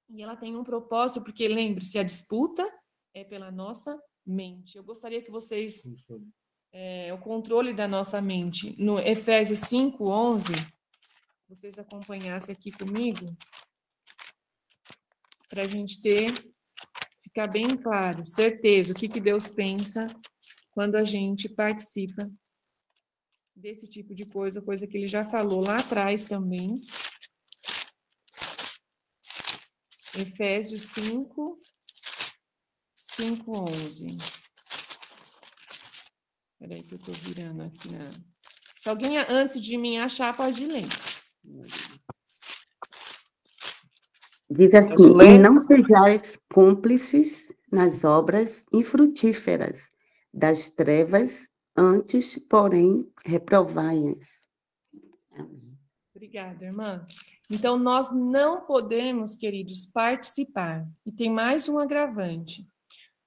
e ela tem um propósito, porque lembre-se, a disputa é pela nossa mente. Eu gostaria que vocês, o controle da nossa mente, no Efésios 5:11, vocês acompanhassem aqui comigo, para a gente ficar bem claro, certeza, o que Deus pensa quando a gente participa desse tipo de coisa que ele já falou lá atrás também. Efésios 5:11. Espera aí que eu estou virando aqui na... Se alguém antes de mim achar, pode ler. Diz assim: e não sejais cúmplices nas obras infrutíferas das trevas, antes, porém, reprovai-as. Obrigada, irmã. Então, nós não podemos, queridos, participar. E tem mais um agravante.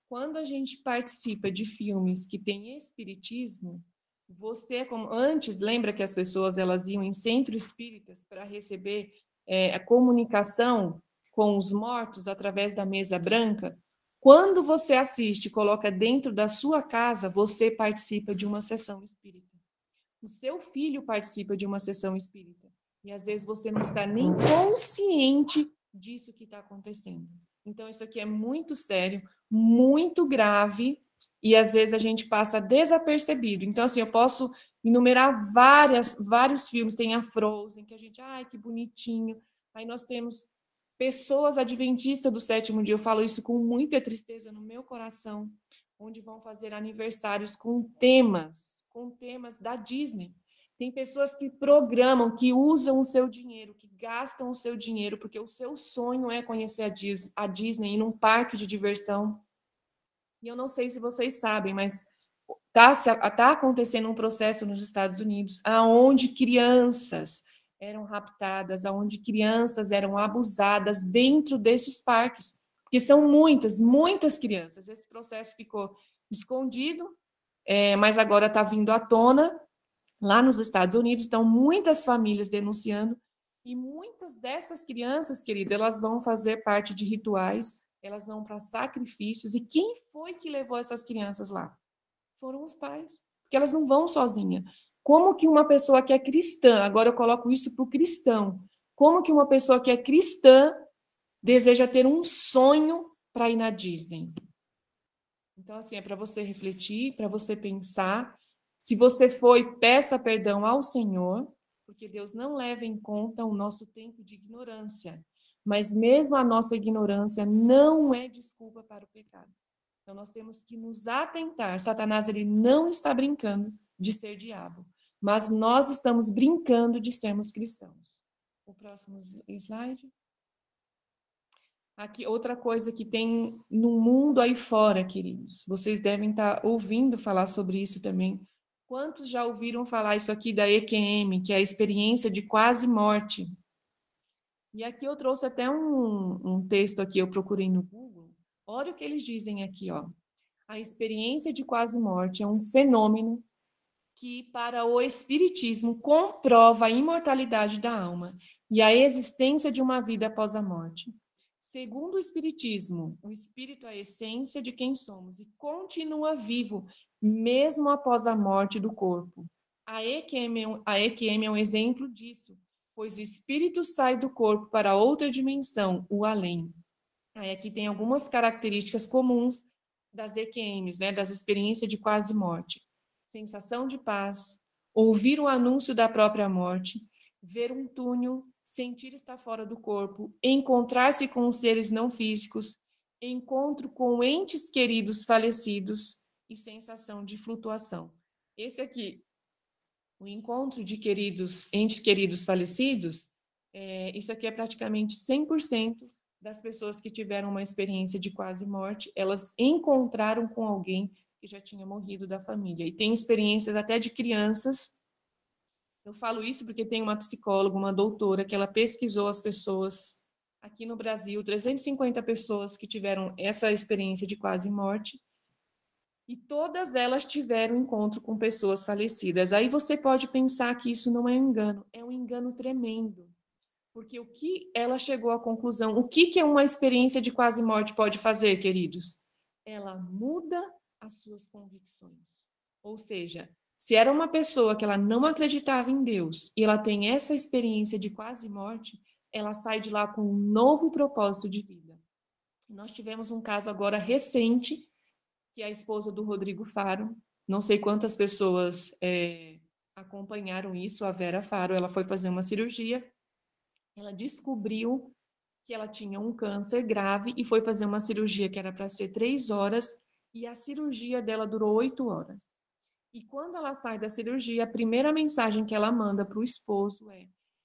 Quando a gente participa de filmes que têm espiritismo, você, como antes, lembra que as pessoas elas iam em centros espíritas para receber a comunicação com os mortos através da mesa branca? Quando você assiste e coloca dentro da sua casa, você participa de uma sessão espírita. O seu filho participa de uma sessão espírita. E às vezes você não está nem consciente disso que está acontecendo. Então, isso aqui é muito sério, muito grave, e às vezes a gente passa desapercebido. Então, assim, eu posso enumerar vários filmes, tem a Frozen, que a gente, ai, que bonitinho. Aí nós temos pessoas adventistas do sétimo dia, eu falo isso com muita tristeza no meu coração, onde vão fazer aniversários com temas da Disney. Tem pessoas que programam, que usam o seu dinheiro, que gastam o seu dinheiro, porque o seu sonho é conhecer a Disney em um parque de diversão. E eu não sei se vocês sabem, mas tá acontecendo um processo nos Estados Unidos, aonde crianças eram raptadas, aonde crianças eram abusadas dentro desses parques, porque são muitas crianças. Esse processo ficou escondido, mas agora está vindo à tona. Lá nos Estados Unidos estão muitas famílias denunciando, e muitas dessas crianças, querida, elas vão fazer parte de rituais, elas vão para sacrifícios. E quem foi que levou essas crianças lá? Foram os pais, porque elas não vão sozinhas. Como que uma pessoa que é cristã, agora eu coloco isso para o cristão, como que uma pessoa que é cristã deseja ter um sonho para ir na Disney? Então, assim, é para você refletir, para você pensar. Se você foi, peça perdão ao Senhor, porque Deus não leva em conta o nosso tempo de ignorância. Mas mesmo a nossa ignorância não é desculpa para o pecado. Então, nós temos que nos atentar. Satanás, ele não está brincando de ser diabo, mas nós estamos brincando de sermos cristãos. O próximo slide. Aqui, outra coisa que tem no mundo aí fora, queridos. Vocês devem estar ouvindo falar sobre isso também. Quantos já ouviram falar isso aqui da EQM, que é a experiência de quase morte? E aqui eu trouxe até um texto aqui, eu procurei no Google. Olha o que eles dizem aqui, ó. A experiência de quase morte é um fenômeno que, para o Espiritismo, comprova a imortalidade da alma e a existência de uma vida após a morte. Segundo o Espiritismo, o espírito é a essência de quem somos e continua vivo, mesmo após a morte do corpo. A EQM é um exemplo disso, pois o espírito sai do corpo para outra dimensão, o além. Aí aqui tem algumas características comuns das EQMs, né, das experiências de quase morte. Sensação de paz, ouvir o anúncio da própria morte, ver um túnel, sentir estar fora do corpo, encontrar-se com os seres não físicos, encontro com entes queridos falecidos e sensação de flutuação. Esse aqui, o encontro de entes queridos falecidos, isso aqui é praticamente 100% das pessoas que tiveram uma experiência de quase morte, elas encontraram com alguém que já tinha morrido da família. E tem experiências até de crianças. Eu falo isso porque tem uma psicóloga, uma doutora, que ela pesquisou as pessoas aqui no Brasil, 350 pessoas que tiveram essa experiência de quase morte, e todas elas tiveram encontro com pessoas falecidas. Aí você pode pensar que isso não é engano, é um engano tremendo. Porque o que ela chegou à conclusão, o que uma experiência de quase morte pode fazer, queridos? Ela muda as suas convicções. Ou seja, se era uma pessoa que ela não acreditava em Deus e ela tem essa experiência de quase morte, ela sai de lá com um novo propósito de vida. Nós tivemos um caso agora recente, que é a esposa do Rodrigo Faro. Não sei quantas pessoas acompanharam isso, a Vera Faro. Ela foi fazer uma cirurgia. Ela descobriu que ela tinha um câncer grave e foi fazer uma cirurgia que era para ser 3 horas e a cirurgia dela durou 8 horas. E quando ela sai da cirurgia, a primeira mensagem que ela manda para o esposo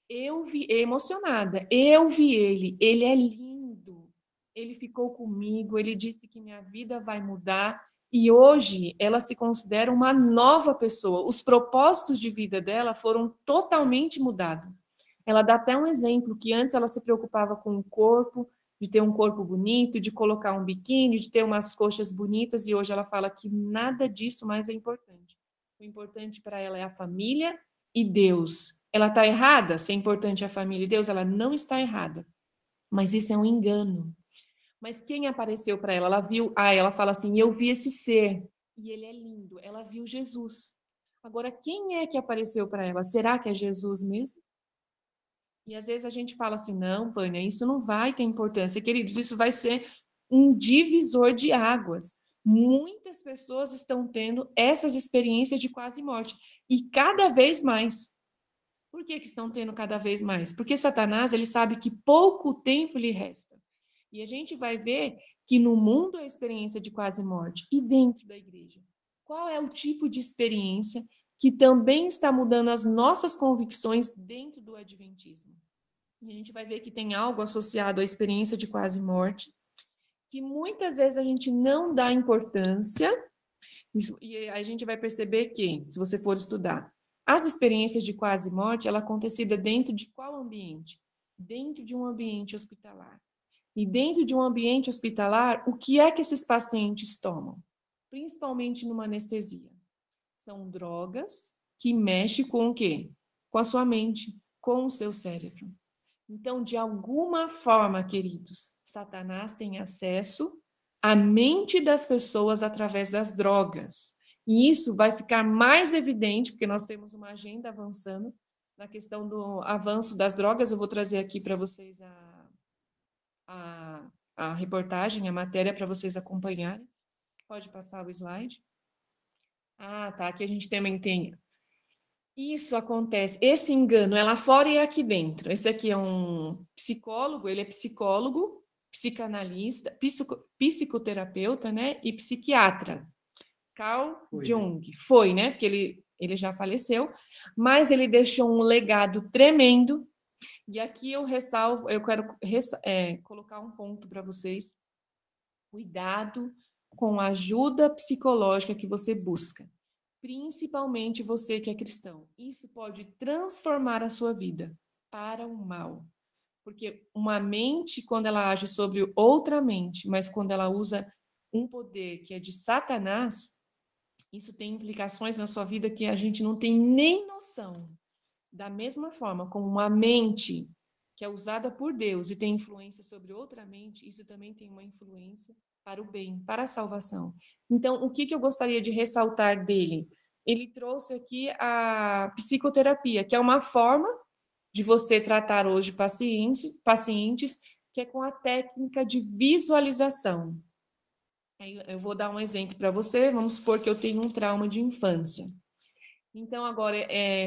emocionada, eu vi ele é lindo, ele ficou comigo, ele disse que minha vida vai mudar e hoje ela se considera uma nova pessoa. Os propósitos de vida dela foram totalmente mudados. Ela dá até um exemplo, que antes ela se preocupava com o corpo, de ter um corpo bonito, de colocar um biquíni, de ter umas coxas bonitas, e hoje ela fala que nada disso mais é importante. O importante para ela é a família e Deus. Ela está errada? Se é importante a família e Deus, ela não está errada. Mas isso é um engano. Mas quem apareceu para ela? Ela viu, ela fala assim, eu vi esse ser, e ele é lindo. Ela viu Jesus. Agora, quem é que apareceu para ela? Será que é Jesus mesmo? E às vezes a gente fala assim, não, Vânia, isso não vai ter importância. Queridos, isso vai ser um divisor de águas. Muitas pessoas estão tendo essas experiências de quase morte. E cada vez mais. Por que estão tendo cada vez mais? Porque Satanás, ele sabe que pouco tempo lhe resta. E a gente vai ver que no mundo é a experiência de quase morte. E dentro da igreja? Qual é o tipo de experiência que também está mudando as nossas convicções dentro do adventismo? E a gente vai ver que tem algo associado à experiência de quase morte, que muitas vezes a gente não dá importância, e a gente vai perceber que, se você for estudar, as experiências de quase morte, ela acontecida dentro de qual ambiente? Dentro de um ambiente hospitalar. E dentro de um ambiente hospitalar, o que é que esses pacientes tomam? Principalmente numa anestesia. São drogas que mexem com o quê? Com a sua mente, com o seu cérebro. Então, de alguma forma, queridos, Satanás tem acesso à mente das pessoas através das drogas. E isso vai ficar mais evidente, porque nós temos uma agenda avançando na questão do avanço das drogas. Eu vou trazer aqui para vocês a reportagem, a matéria, para vocês acompanharem. Pode passar o slide. Tá. Aqui a gente também tem. Isso acontece, esse engano é lá fora e é aqui dentro. Esse aqui é um psicólogo, ele é psicólogo, psicanalista, psicoterapeuta, né, e psiquiatra. Carl Jung. Foi, né, porque ele já faleceu, mas ele deixou um legado tremendo, e aqui eu quero colocar um ponto para vocês. Cuidado com a ajuda psicológica que você busca. Principalmente você que é cristão. Isso pode transformar a sua vida para o mal. Porque uma mente, quando ela age sobre outra mente, mas quando ela usa um poder que é de Satanás, isso tem implicações na sua vida que a gente não tem nem noção. Da mesma forma como uma mente que é usada por Deus e tem influência sobre outra mente, isso também tem uma influência para o bem, para a salvação. Então, o que eu gostaria de ressaltar dele? Ele trouxe aqui a psicoterapia, que é uma forma de você tratar hoje pacientes que é com a técnica de visualização. Eu vou dar um exemplo para você. Vamos supor que eu tenho um trauma de infância. Então, agora,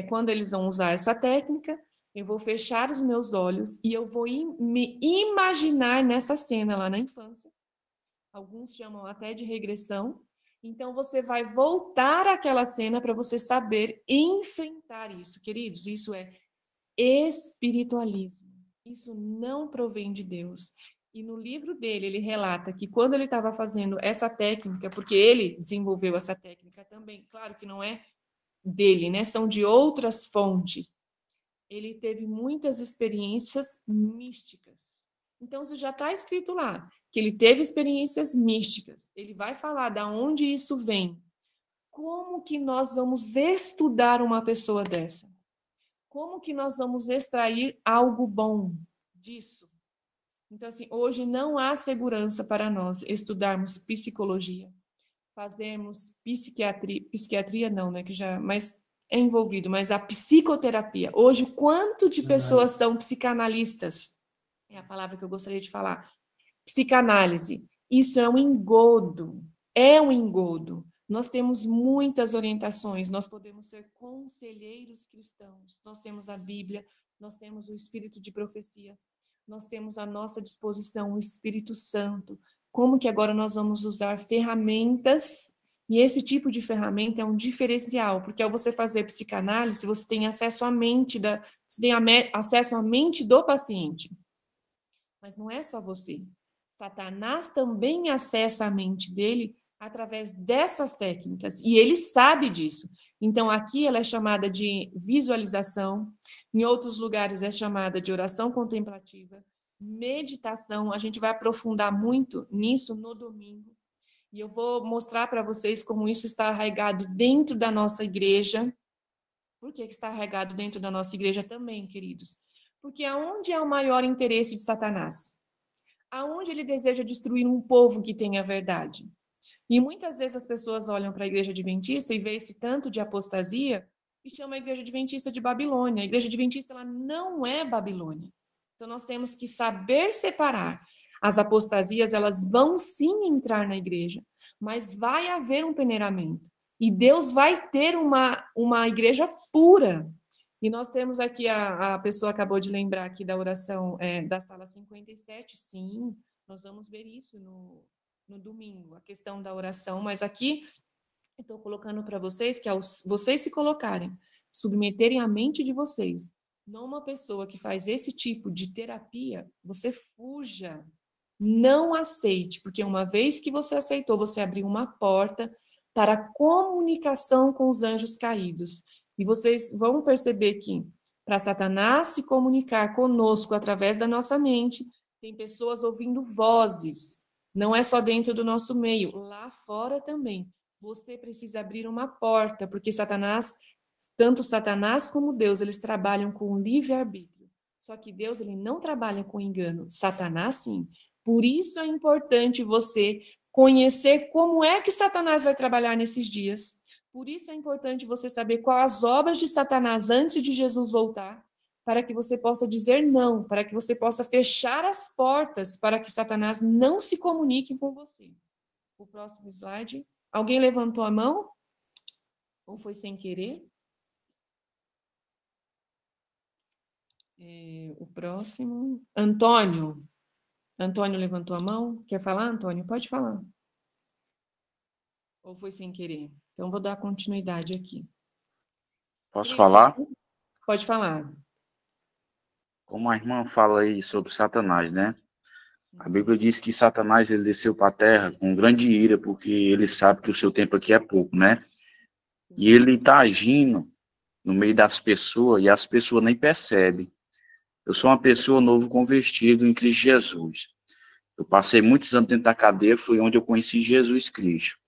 quando eles vão usar essa técnica, eu vou fechar os meus olhos e eu vou me imaginar nessa cena lá na infância. Alguns chamam até de regressão. Então, você vai voltar àquela cena para você saber enfrentar isso, queridos. Isso é espiritualismo. Isso não provém de Deus. E no livro dele, ele relata que quando ele estava fazendo essa técnica, porque ele desenvolveu essa técnica também, claro que não é dele, né? São de outras fontes. Ele teve muitas experiências místicas. Então, isso já está escrito lá, que ele teve experiências místicas. Ele vai falar de onde isso vem. Como que nós vamos estudar uma pessoa dessa? Como que nós vamos extrair algo bom disso? Então, assim, hoje não há segurança para nós estudarmos psicologia, fazermos psiquiatria não, né, que já, mas é envolvido, mas a psicoterapia. Hoje, quanto de pessoas são psicanalistas? É a palavra que eu gostaria de falar. Psicanálise. Isso é um engodo. É um engodo. Nós temos muitas orientações, nós podemos ser conselheiros cristãos, nós temos a Bíblia, nós temos o Espírito de profecia, nós temos à nossa disposição o Espírito Santo. Como que agora nós vamos usar ferramentas, e esse tipo de ferramenta é um diferencial, porque ao você fazer psicanálise, você tem acesso à mente, você tem acesso à mente do paciente. Mas não é só você. Satanás também acessa a mente dele através dessas técnicas, e ele sabe disso. Então, aqui ela é chamada de visualização, em outros lugares é chamada de oração contemplativa, meditação. A gente vai aprofundar muito nisso no domingo, e eu vou mostrar para vocês como isso está arraigado dentro da nossa igreja. Por que está arraigado dentro da nossa igreja também, queridos? Porque aonde é o maior interesse de Satanás? Aonde ele deseja destruir um povo que tem a verdade? E muitas vezes as pessoas olham para a igreja adventista e vê esse tanto de apostasia e chamam a igreja adventista de Babilônia. A igreja adventista ela não é Babilônia. Então nós temos que saber separar. As apostasias elas vão sim entrar na igreja, mas vai haver um peneiramento. E Deus vai ter uma igreja pura. E nós temos aqui, a pessoa acabou de lembrar aqui da oração da sala 57, sim, nós vamos ver isso no domingo, a questão da oração, mas aqui eu estou colocando para vocês que ao vocês se colocarem, submeterem a mente de vocês, numa pessoa que faz esse tipo de terapia, você fuja, não aceite, porque uma vez que você aceitou, você abriu uma porta para a comunicação com os anjos caídos. E vocês vão perceber que, para Satanás se comunicar conosco através da nossa mente, tem pessoas ouvindo vozes. Não é só dentro do nosso meio, lá fora também. Você precisa abrir uma porta, porque Satanás, tanto Satanás como Deus, eles trabalham com livre-arbítrio. Só que Deus, ele não trabalha com engano. Satanás, sim. Por isso é importante você conhecer como é que Satanás vai trabalhar nesses dias. Por isso é importante você saber quais as obras de Satanás antes de Jesus voltar, para que você possa dizer não, para que você possa fechar as portas para que Satanás não se comunique com você. O próximo slide. Alguém levantou a mão? Ou foi sem querer? O próximo. Antônio. Antônio levantou a mão. Quer falar, Antônio? Pode falar. Ou foi sem querer? Então, vou dar continuidade aqui. Posso falar? Pode falar. Como a irmã fala aí sobre Satanás, né? A Bíblia diz que Satanás ele desceu para a terra com grande ira, porque ele sabe que o seu tempo aqui é pouco, né? E ele está agindo no meio das pessoas e as pessoas nem percebem. Eu sou uma pessoa novo convertido em Cristo Jesus. Eu passei muitos anos dentro da cadeia, foi onde eu conheci Jesus Cristo.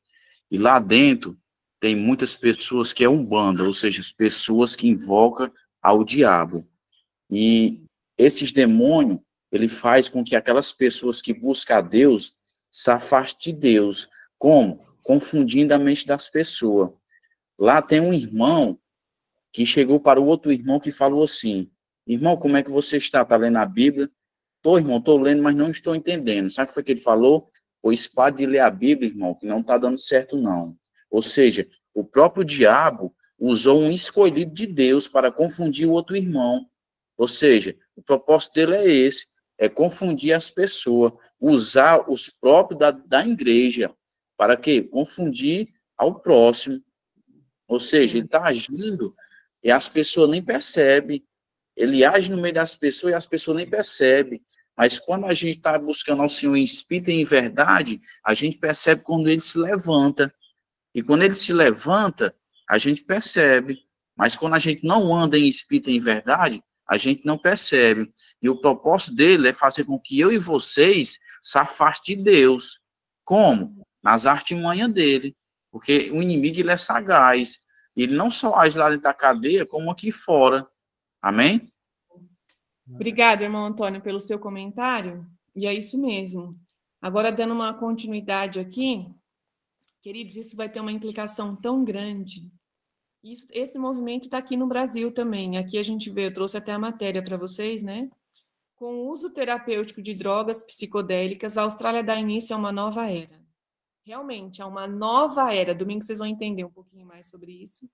E lá dentro tem muitas pessoas que é umbanda, ou seja, as pessoas que invocam ao diabo. E esses demônios, ele faz com que aquelas pessoas que buscam a Deus se afastem de Deus. Como? Confundindo a mente das pessoas. Lá tem um irmão que chegou para o outro irmão que falou assim: irmão, como é que você está? Está lendo a Bíblia? Tô, irmão, estou lendo, mas não estou entendendo. Sabe o que foi que ele falou? Pois pare de ler a Bíblia, irmão, que não está dando certo, não. Ou seja, o próprio diabo usou um escolhido de Deus para confundir o outro irmão. Ou seja, o propósito dele é esse, é confundir as pessoas, usar os próprios da igreja, para quê? Confundir ao próximo. Ou seja, ele está agindo e as pessoas nem percebem. Ele age no meio das pessoas e as pessoas nem percebem. Mas quando a gente está buscando ao Senhor em espírito e em verdade, a gente percebe quando ele se levanta. E quando ele se levanta, a gente percebe. Mas quando a gente não anda em espírito e em verdade, a gente não percebe. E o propósito dele é fazer com que eu e vocês se afastem de Deus. Como? Nas artimanhas dele. Porque o inimigo, ele é sagaz. Ele não só age lá dentro da cadeia, como aqui fora. Amém? Obrigada, irmão Antônio, pelo seu comentário. E é isso mesmo. Agora, dando uma continuidade aqui, queridos, isso vai ter uma implicação tão grande. Esse movimento está aqui no Brasil também. Aqui a gente vê, eu trouxe até a matéria para vocês, né? Com o uso terapêutico de drogas psicodélicas, a Austrália dá início a uma nova era. Realmente, é uma nova era. Domingo vocês vão entender um pouquinho mais sobre isso.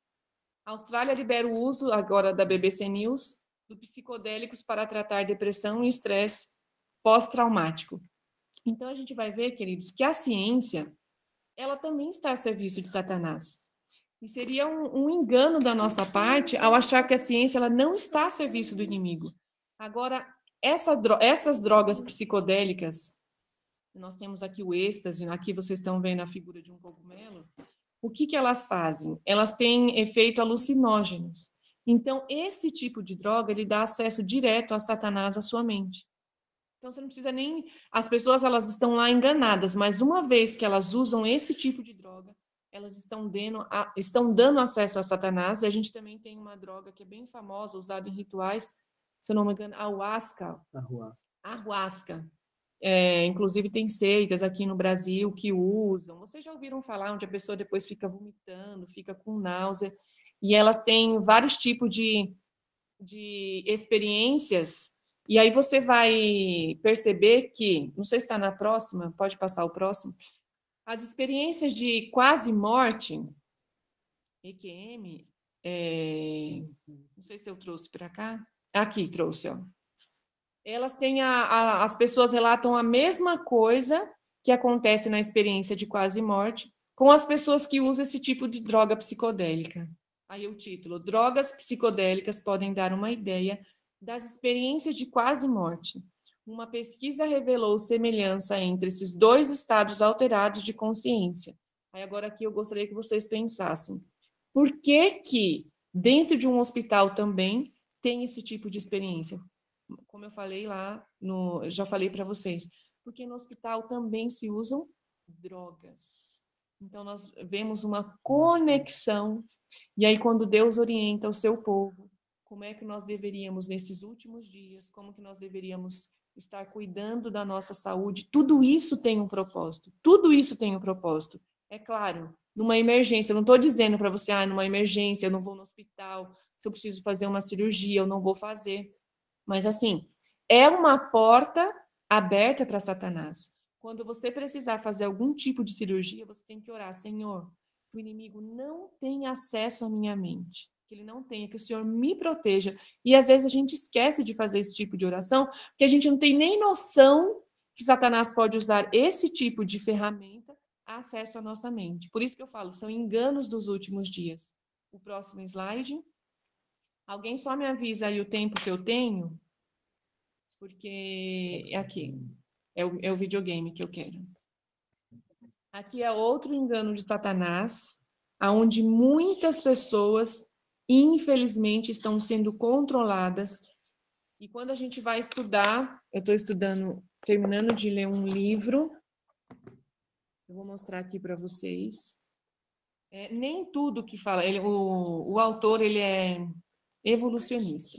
A Austrália libera o uso, agora da BBC News, de psicodélicos para tratar depressão e estresse pós-traumático. Então, a gente vai ver, queridos, que a ciência, ela também está a serviço de Satanás. E seria um engano da nossa parte ao achar que a ciência ela não está a serviço do inimigo. Agora, essas drogas psicodélicas, nós temos aqui o êxtase, aqui vocês estão vendo a figura de um cogumelo. O que elas fazem? Elas têm efeito alucinógenos. Então, esse tipo de droga, ele dá acesso direto a Satanás à sua mente. Então, você não precisa nem... As pessoas, elas estão lá enganadas, mas uma vez que elas usam esse tipo de droga, elas estão dando acesso a Satanás, e a gente também tem uma droga que é bem famosa, usada em rituais, se eu não me engano, Ayahuasca. Inclusive tem seitas aqui no Brasil que usam. Vocês já ouviram falar onde a pessoa depois fica vomitando, fica com náusea, e elas têm vários tipos de experiências, e aí você vai perceber que, não sei se está na próxima, pode passar o próximo, as experiências de quase morte, EQM, não sei se eu trouxe para cá, aqui trouxe, ó. Elas têm as pessoas relatam a mesma coisa que acontece na experiência de quase morte com as pessoas que usam esse tipo de droga psicodélica. Aí o título: drogas psicodélicas podem dar uma ideia das experiências de quase morte. Uma pesquisa revelou semelhança entre esses dois estados alterados de consciência. Aí agora aqui eu gostaria que vocês pensassem. Por que dentro de um hospital também tem esse tipo de experiência? Como eu falei lá, já falei para vocês. Porque no hospital também se usam drogas. Então nós vemos uma conexão. E aí quando Deus orienta o seu povo, como é que nós deveríamos, nesses últimos dias, como que nós deveríamos estar cuidando da nossa saúde, tudo isso tem um propósito. Tudo isso tem um propósito. É claro, numa emergência, eu não estou dizendo para você, numa emergência, eu não vou no hospital, se eu preciso fazer uma cirurgia, eu não vou fazer. Mas assim, é uma porta aberta para Satanás. Quando você precisar fazer algum tipo de cirurgia, você tem que orar: Senhor, que o inimigo não tenha acesso à minha mente, que ele não tenha, que o Senhor me proteja. E às vezes a gente esquece de fazer esse tipo de oração, porque a gente não tem nem noção que Satanás pode usar esse tipo de ferramenta a acesso à nossa mente. Por isso que eu falo, são enganos dos últimos dias. O próximo slide. Alguém só me avisa aí o tempo que eu tenho, porque é aqui. É o videogame que eu quero. Aqui é outro engano de Satanás, onde muitas pessoas, infelizmente, estão sendo controladas. E quando a gente vai estudar, eu estou estudando terminando de ler um livro. Eu vou mostrar aqui para vocês. Nem tudo que fala... o autor, ele é evolucionista,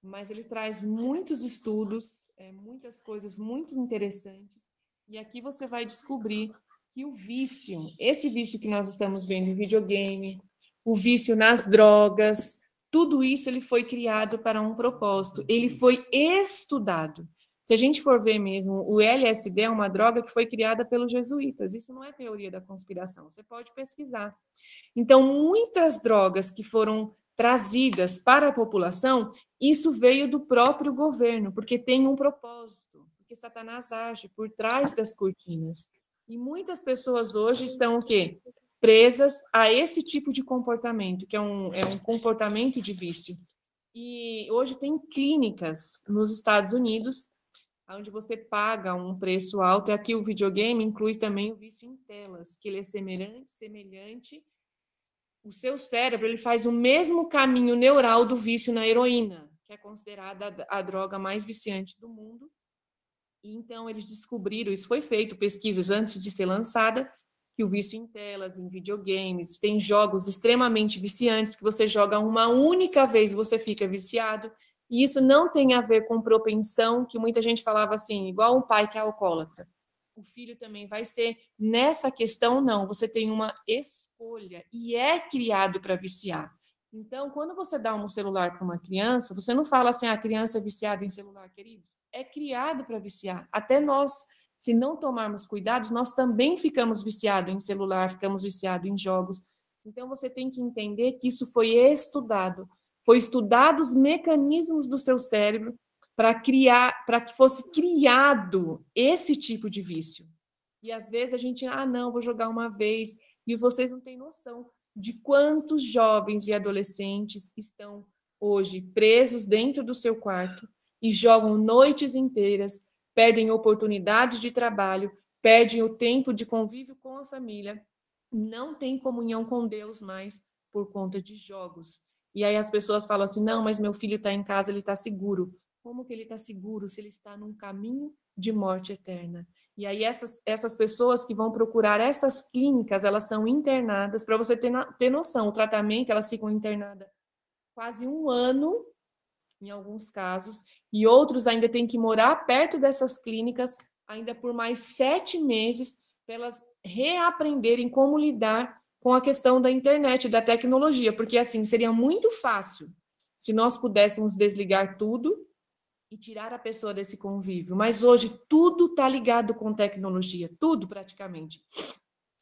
mas ele traz muitos estudos, muitas coisas muito interessantes, e aqui você vai descobrir que o vício, esse vício que nós estamos vendo em videogame, o vício nas drogas, tudo isso ele foi criado para um propósito, ele foi estudado. Se a gente for ver mesmo, o LSD é uma droga que foi criada pelos jesuítas, isso não é teoria da conspiração, você pode pesquisar. Então, muitas drogas que foram trazidas para a população, isso veio do próprio governo, porque tem um propósito, porque Satanás age por trás das cortinas. E muitas pessoas hoje estão o quê? Presas a esse tipo de comportamento, que é um comportamento de vício. E hoje tem clínicas nos Estados Unidos, onde você paga um preço alto, e aqui o videogame inclui também o vício em telas, que ele é semelhante. O seu cérebro, ele faz o mesmo caminho neural do vício na heroína, que é considerada a droga mais viciante do mundo. E então eles descobriram, isso foi feito, pesquisas antes de ser lançada, que o vício em telas, em videogames, tem jogos extremamente viciantes, que você joga uma única vez e você fica viciado. E isso não tem a ver com propensão, que muita gente falava assim, igual um pai que é alcoólatra. O filho também vai ser. Nessa questão, não. Você tem uma escolha e é criado para viciar. Então, quando você dá um celular para uma criança, você não fala assim, a criança é viciada em celular, queridos. É criado para viciar. Até nós, se não tomarmos cuidados, nós também ficamos viciados em celular, ficamos viciados em jogos. Então, você tem que entender que isso foi estudado. Foi estudado os mecanismos do seu cérebro para que fosse criado esse tipo de vício. E às vezes a gente, não, vou jogar uma vez, e vocês não têm noção de quantos jovens e adolescentes estão hoje presos dentro do seu quarto e jogam noites inteiras, perdem oportunidades de trabalho, perdem o tempo de convívio com a família, não têm comunhão com Deus mais por conta de jogos. E aí as pessoas falam assim, não, mas meu filho está em casa, ele está seguro. Como que ele está seguro se ele está num caminho de morte eterna? E aí essas pessoas que vão procurar essas clínicas, elas são internadas, para você ter noção, o tratamento, elas ficam internadas quase 1 ano, em alguns casos, e outros ainda têm que morar perto dessas clínicas, ainda por mais 7 meses, para elas reaprenderem como lidar com a questão da internet, da tecnologia, porque assim, seria muito fácil se nós pudéssemos desligar tudo e tirar a pessoa desse convívio. Mas hoje tudo está ligado com tecnologia, tudo praticamente.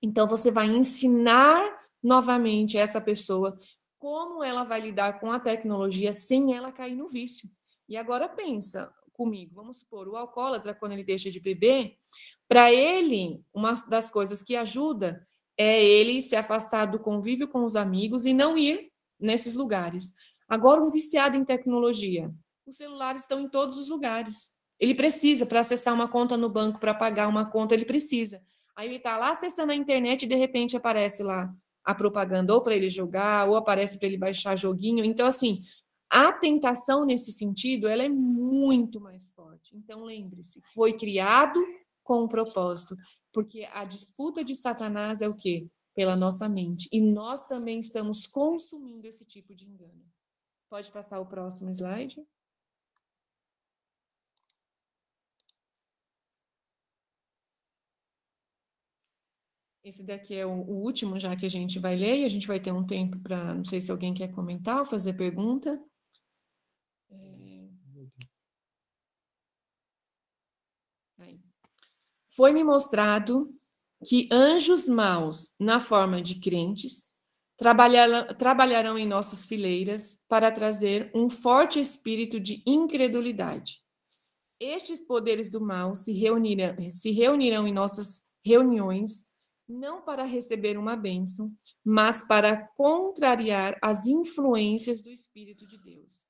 Então você vai ensinar novamente essa pessoa como ela vai lidar com a tecnologia sem ela cair no vício. E agora pensa comigo, vamos supor, o alcoólatra, quando ele deixa de beber, para ele, uma das coisas que ajuda é ele se afastar do convívio com os amigos e não ir nesses lugares. Agora, um viciado em tecnologia, os celulares estão em todos os lugares. Ele precisa, para acessar uma conta no banco, para pagar uma conta, ele precisa. Aí ele está lá acessando a internet e, de repente, aparece lá a propaganda, ou para ele jogar, ou aparece para ele baixar joguinho. Então, assim, a tentação nesse sentido, ela é muito mais forte. Então, lembre-se, foi criado com um propósito, porque a disputa de Satanás é o quê? Pela nossa mente. E nós também estamos consumindo esse tipo de engano. Pode passar o próximo slide? Esse daqui é o último, já que a gente vai ler, e a gente vai ter um tempo para, não sei se alguém quer comentar ou fazer pergunta. Foi-me mostrado que anjos maus, na forma de crentes, trabalharão em nossas fileiras para trazer um forte espírito de incredulidade. Estes poderes do mal se reunirão em nossas reuniões, não para receber uma bênção, mas para contrariar as influências do Espírito de Deus.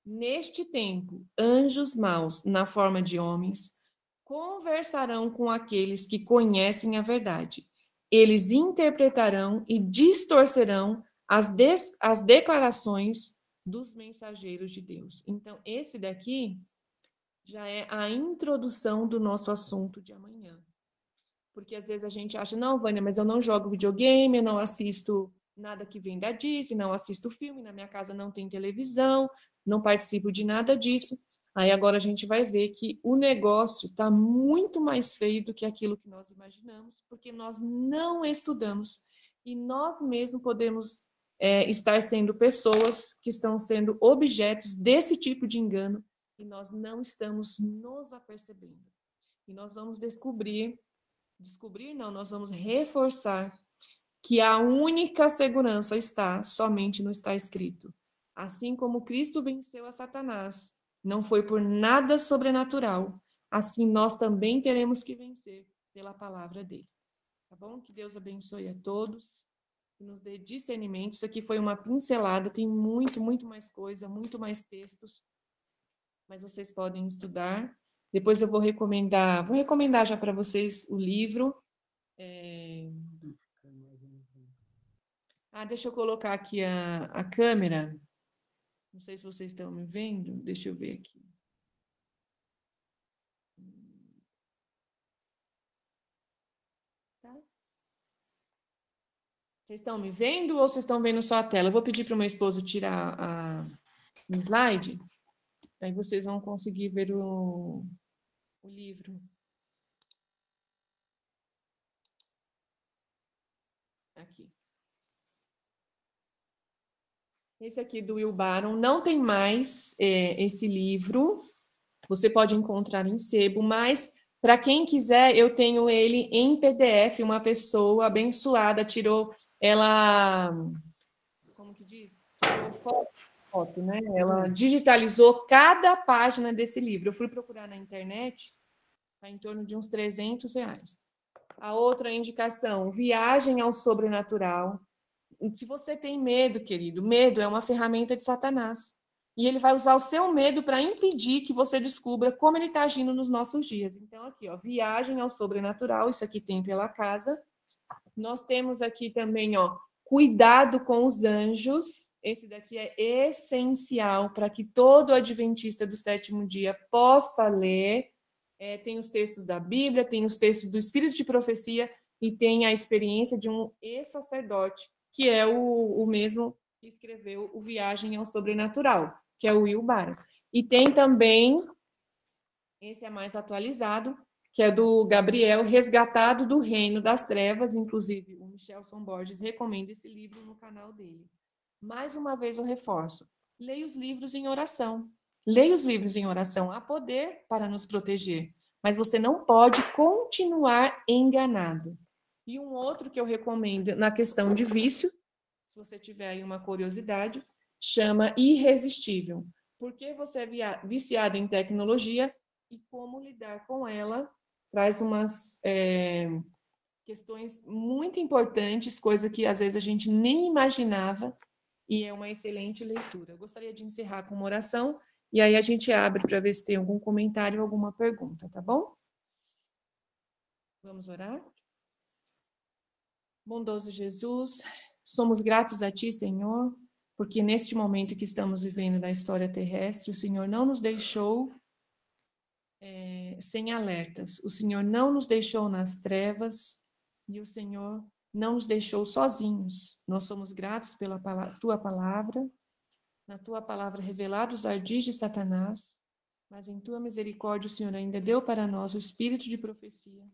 Neste tempo, anjos maus, na forma de homens, conversarão com aqueles que conhecem a verdade. Eles interpretarão e distorcerão as declarações dos mensageiros de Deus. Então, esse daqui já é a introdução do nosso assunto de amanhã. Porque às vezes a gente acha, não, Vânia, mas eu não jogo videogame, eu não assisto nada que vem da Disney, não assisto filme, na minha casa não tem televisão, não participo de nada disso. Aí agora a gente vai ver que o negócio está muito mais feio do que aquilo que nós imaginamos, porque nós não estudamos e nós mesmos podemos estar sendo pessoas que estão sendo objetos desse tipo de engano e nós não estamos nos apercebendo. E nós vamos descobrir não, nós vamos reforçar que a única segurança está somente no está escrito. Assim como Cristo venceu a Satanás, não foi por nada sobrenatural, assim nós também teremos que vencer pela palavra dele. Tá bom? Que Deus abençoe a todos, que nos dê discernimento. Isso aqui foi uma pincelada, tem muito mais coisa, muito mais textos, mas vocês podem estudar. Depois eu vou recomendar já para vocês o livro. Deixa eu colocar aqui a câmera. Não sei se vocês estão me vendo. Deixa eu ver aqui. Tá? Vocês estão me vendo ou vocês estão vendo só a tela? Eu vou pedir para o meu esposo tirar o slide. Aí vocês vão conseguir ver o livro. Aqui. Esse aqui do Will Barron. Não tem mais esse livro. Você pode encontrar em sebo, mas para quem quiser, eu tenho ele em PDF. Uma pessoa abençoada tirou ela, como que diz? Tirou foto, né? Ela digitalizou cada página desse livro. Eu fui procurar na internet, está em torno de uns R$300. A outra indicação, Viagem ao Sobrenatural. Se você tem medo, querido, medo é uma ferramenta de Satanás. E ele vai usar o seu medo para impedir que você descubra como ele está agindo nos nossos dias. Então, aqui, ó, Viagem ao Sobrenatural, isso aqui tem pela casa. Nós temos aqui também, ó, Cuidado com os Anjos. Esse daqui é essencial para que todo adventista do sétimo dia possa ler. Tem os textos da Bíblia, tem os textos do Espírito de Profecia e tem a experiência de um ex-sacerdote, que é o mesmo que escreveu o Viagem ao Sobrenatural, que é o Will Barron. E tem também, esse é mais atualizado, que é do Gabriel, Resgatado do Reino das Trevas, inclusive o Michelson Borges recomenda esse livro no canal dele. Mais uma vez eu reforço, leia os livros em oração. Leia os livros em oração, há poder para nos proteger, mas você não pode continuar enganado. E um outro que eu recomendo na questão de vício, se você tiver aí uma curiosidade, chama Irresistível. Por que você é viciado em tecnologia e como lidar com ela? Traz umas questões muito importantes, coisa que às vezes a gente nem imaginava, e é uma excelente leitura. Eu gostaria de encerrar com uma oração, e aí a gente abre para ver se tem algum comentário ou alguma pergunta, tá bom? Vamos orar? Bondoso Jesus, somos gratos a Ti, Senhor, porque neste momento que estamos vivendo na história terrestre, o Senhor não nos deixou sem alertas, o Senhor não nos deixou nas trevas e o Senhor não nos deixou sozinhos. Nós somos gratos pela Tua palavra, na Tua palavra revelados os ardis de Satanás, mas em Tua misericórdia o Senhor ainda deu para nós o espírito de profecia.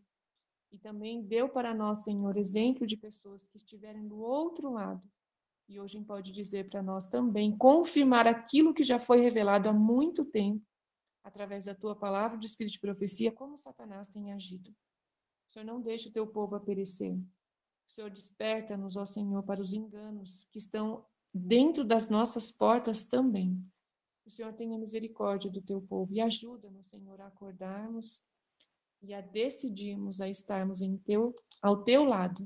E também deu para nós, Senhor, exemplo de pessoas que estiverem do outro lado. E hoje pode dizer para nós também, confirmar aquilo que já foi revelado há muito tempo, através da Tua palavra de espírito de profecia, como Satanás tem agido. O Senhor não deixa o Teu povo a perecer. O Senhor desperta-nos, ó Senhor, para os enganos que estão dentro das nossas portas também. O Senhor tenha misericórdia do Teu povo e ajuda-nos, Senhor, a acordarmos e a decidirmos a estarmos ao Teu lado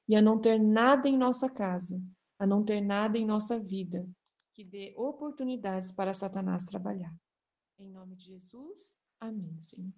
e a não ter nada em nossa casa, a não ter nada em nossa vida que dê oportunidades para Satanás trabalhar. Em nome de Jesus, amém, Senhor.